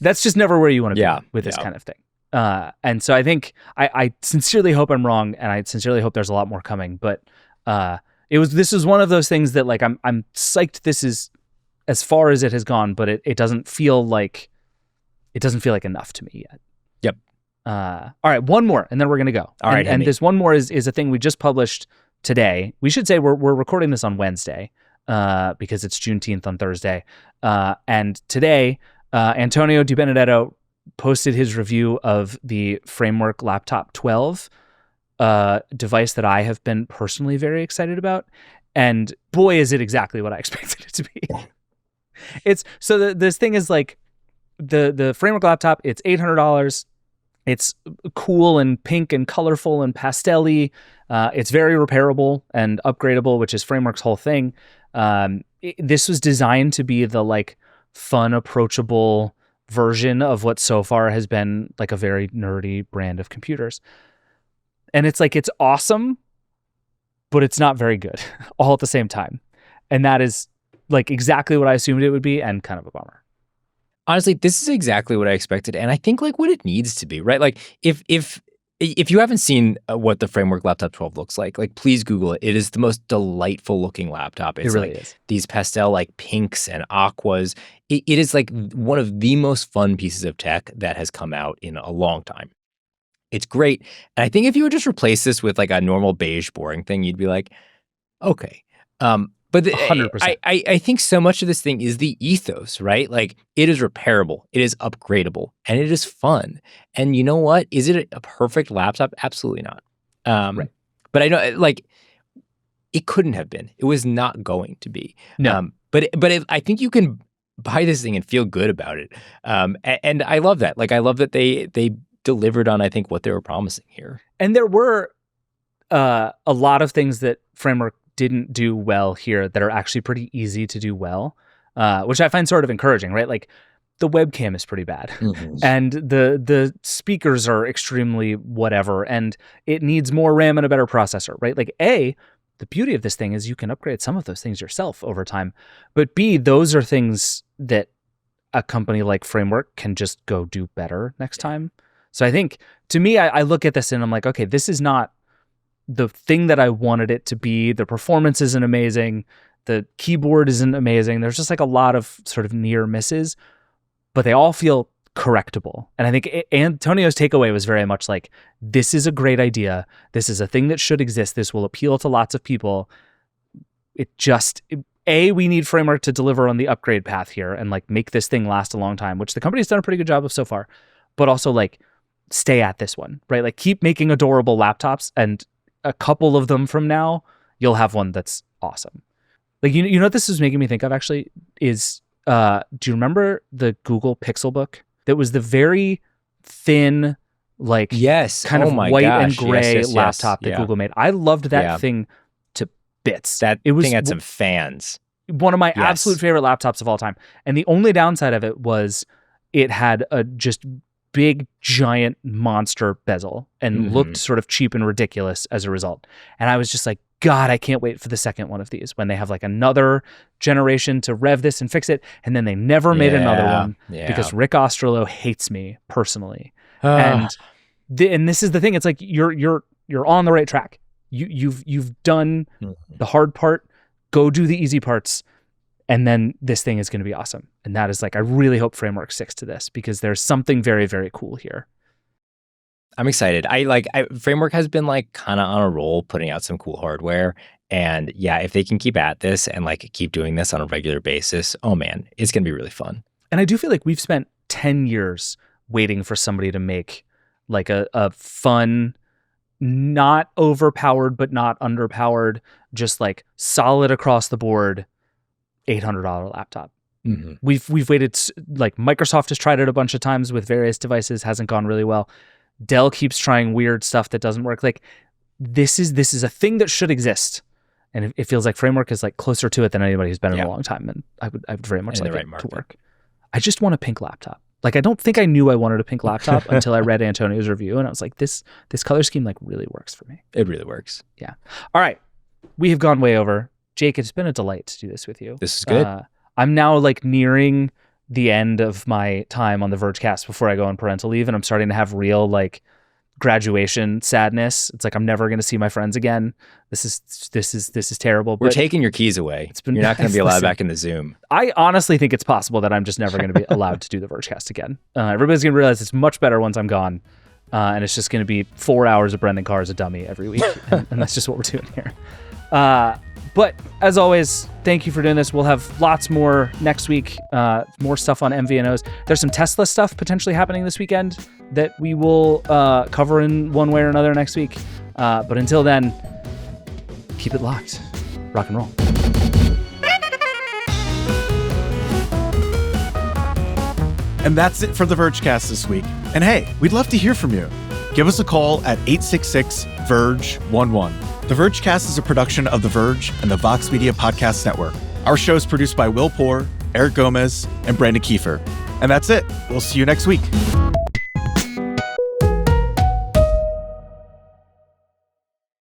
that's just never where you want to be with this kind of thing. And so I think I sincerely hope I'm wrong, and I sincerely hope there's a lot more coming. But this is one of those things that like I'm psyched this is as far as it has gone, but it doesn't feel like enough to me yet. Yep. All right, one more, and then we're gonna go. All right, and this one more is a thing we just published today. We should say we're recording this on Wednesday because it's Juneteenth on Thursday. And today, Antonio Di Benedetto posted his review of the Framework Laptop 12 device that I have been personally very excited about. And boy, is it exactly what I expected it to be. This thing is like the Framework Laptop. It's $800. It's cool and pink and colorful and pastel-y. It's very repairable and upgradable, which is Framework's whole thing. This was designed to be the like fun, approachable version of what so far has been like a very nerdy brand of computers. And it's like, it's awesome, but it's not very good all at the same time. And that is like exactly what I assumed it would be, and kind of a bummer. Honestly, this is exactly what I expected, and I think like what it needs to be, right? Like if you haven't seen what the Framework Laptop 12 looks like please Google it. It is the most delightful looking laptop. It's it really like is. These pastel like pinks and aquas. It is like one of the most fun pieces of tech that has come out in a long time. It's great. And I think if you would just replace this with like a normal beige boring thing, you'd be like, okay. But 100%. I think so much of this thing is the ethos, right? Like it is repairable, it is upgradable, and it is fun. And you know what? Is it a perfect laptop? Absolutely not. Right. But I know, like, it couldn't have been. It was not going to be. No. But I think you can buy this thing and feel good about it. And I love that. Like I love that they delivered on, I think, what they were promising here. And there were a lot of things that Framework didn't do well here that are actually pretty easy to do well, which I find sort of encouraging, right? Like the webcam is pretty bad and the speakers are extremely whatever, and it needs more RAM and a better processor, right? Like the beauty of this thing is you can upgrade some of those things yourself over time, but B, those are things that a company like Framework can just go do better next time. So I think, to me, I look at this and I'm like, okay, this is not the thing that I wanted it to be. The performance isn't amazing. The keyboard isn't amazing. There's just like a lot of sort of near misses, but they all feel correctable. And I think Antonio's takeaway was very much like, this is a great idea. This is a thing that should exist. This will appeal to lots of people. We need Framework to deliver on the upgrade path here and like make this thing last a long time, which the company's done a pretty good job of so far, but also like stay at this one, right? Like keep making adorable laptops, and a couple of them from now, you'll have one that's awesome. Like, you know what this is making me think of actually is, do you remember the Google Pixelbook? That was the very thin, like kind of white and gray laptop that Google made. I loved that thing to bits. It thing had some fans. One of my absolute favorite laptops of all time. And the only downside of it was it had a just big, giant monster bezel and looked sort of cheap and ridiculous as a result. And I was just like, God, I can't wait for the second one of these when they have like another generation to rev this and fix it. And then they never made another one because Rick Osterloh hates me personally. And this is the thing. It's like you're on the right track. You've done the hard part. Go do the easy parts. And then this thing is going to be awesome. And that is like, I really hope Framework sticks to this because there's something very, very cool here. I'm excited. Framework has been like kind of on a roll, putting out some cool hardware. And yeah, if they can keep at this and like keep doing this on a regular basis, oh man, it's going to be really fun. And I do feel like we've spent 10 years waiting for somebody to make like a fun, not overpowered, but not underpowered, just like solid across the board $800 laptop. Mm-hmm. We've waited, like Microsoft has tried it a bunch of times with various devices, hasn't gone really well. Dell keeps trying weird stuff that doesn't work. Like this is a thing that should exist. And it feels like Framework is like closer to it than anybody who's been in a long time. And I would very much like it to work. I just want a pink laptop. Like, I don't think I knew I wanted a pink laptop until I read Antonio's review, and I was like, this color scheme like really works for me. It really works. Yeah. All right. We have gone way over. Jake, it's been a delight to do this with you. This is good. I'm now like nearing the end of my time on the Vergecast before I go on parental leave, and I'm starting to have real like graduation sadness. It's like I'm never going to see my friends again. This is terrible. We're taking your keys away. You're not going to be allowed back in the Zoom. I honestly think it's possible that I'm just never going to be allowed to do the Vergecast again. Everybody's going to realize it's much better once I'm gone, and it's just going to be 4 hours of Brendan Carr as a dummy every week, and that's just what we're doing here. But as always, thank you for doing this. We'll have lots more next week, more stuff on MVNOs. There's some Tesla stuff potentially happening this weekend that we will cover in one way or another next week. But until then, keep it locked. Rock and roll. And that's it for the Vergecast this week. And hey, we'd love to hear from you. Give us a call at 866-VERGE-11. The Vergecast is a production of The Verge and the Vox Media Podcast Network. Our show is produced by Will Poor, Eric Gomez, and Brandon Kiefer. And that's it. We'll see you next week.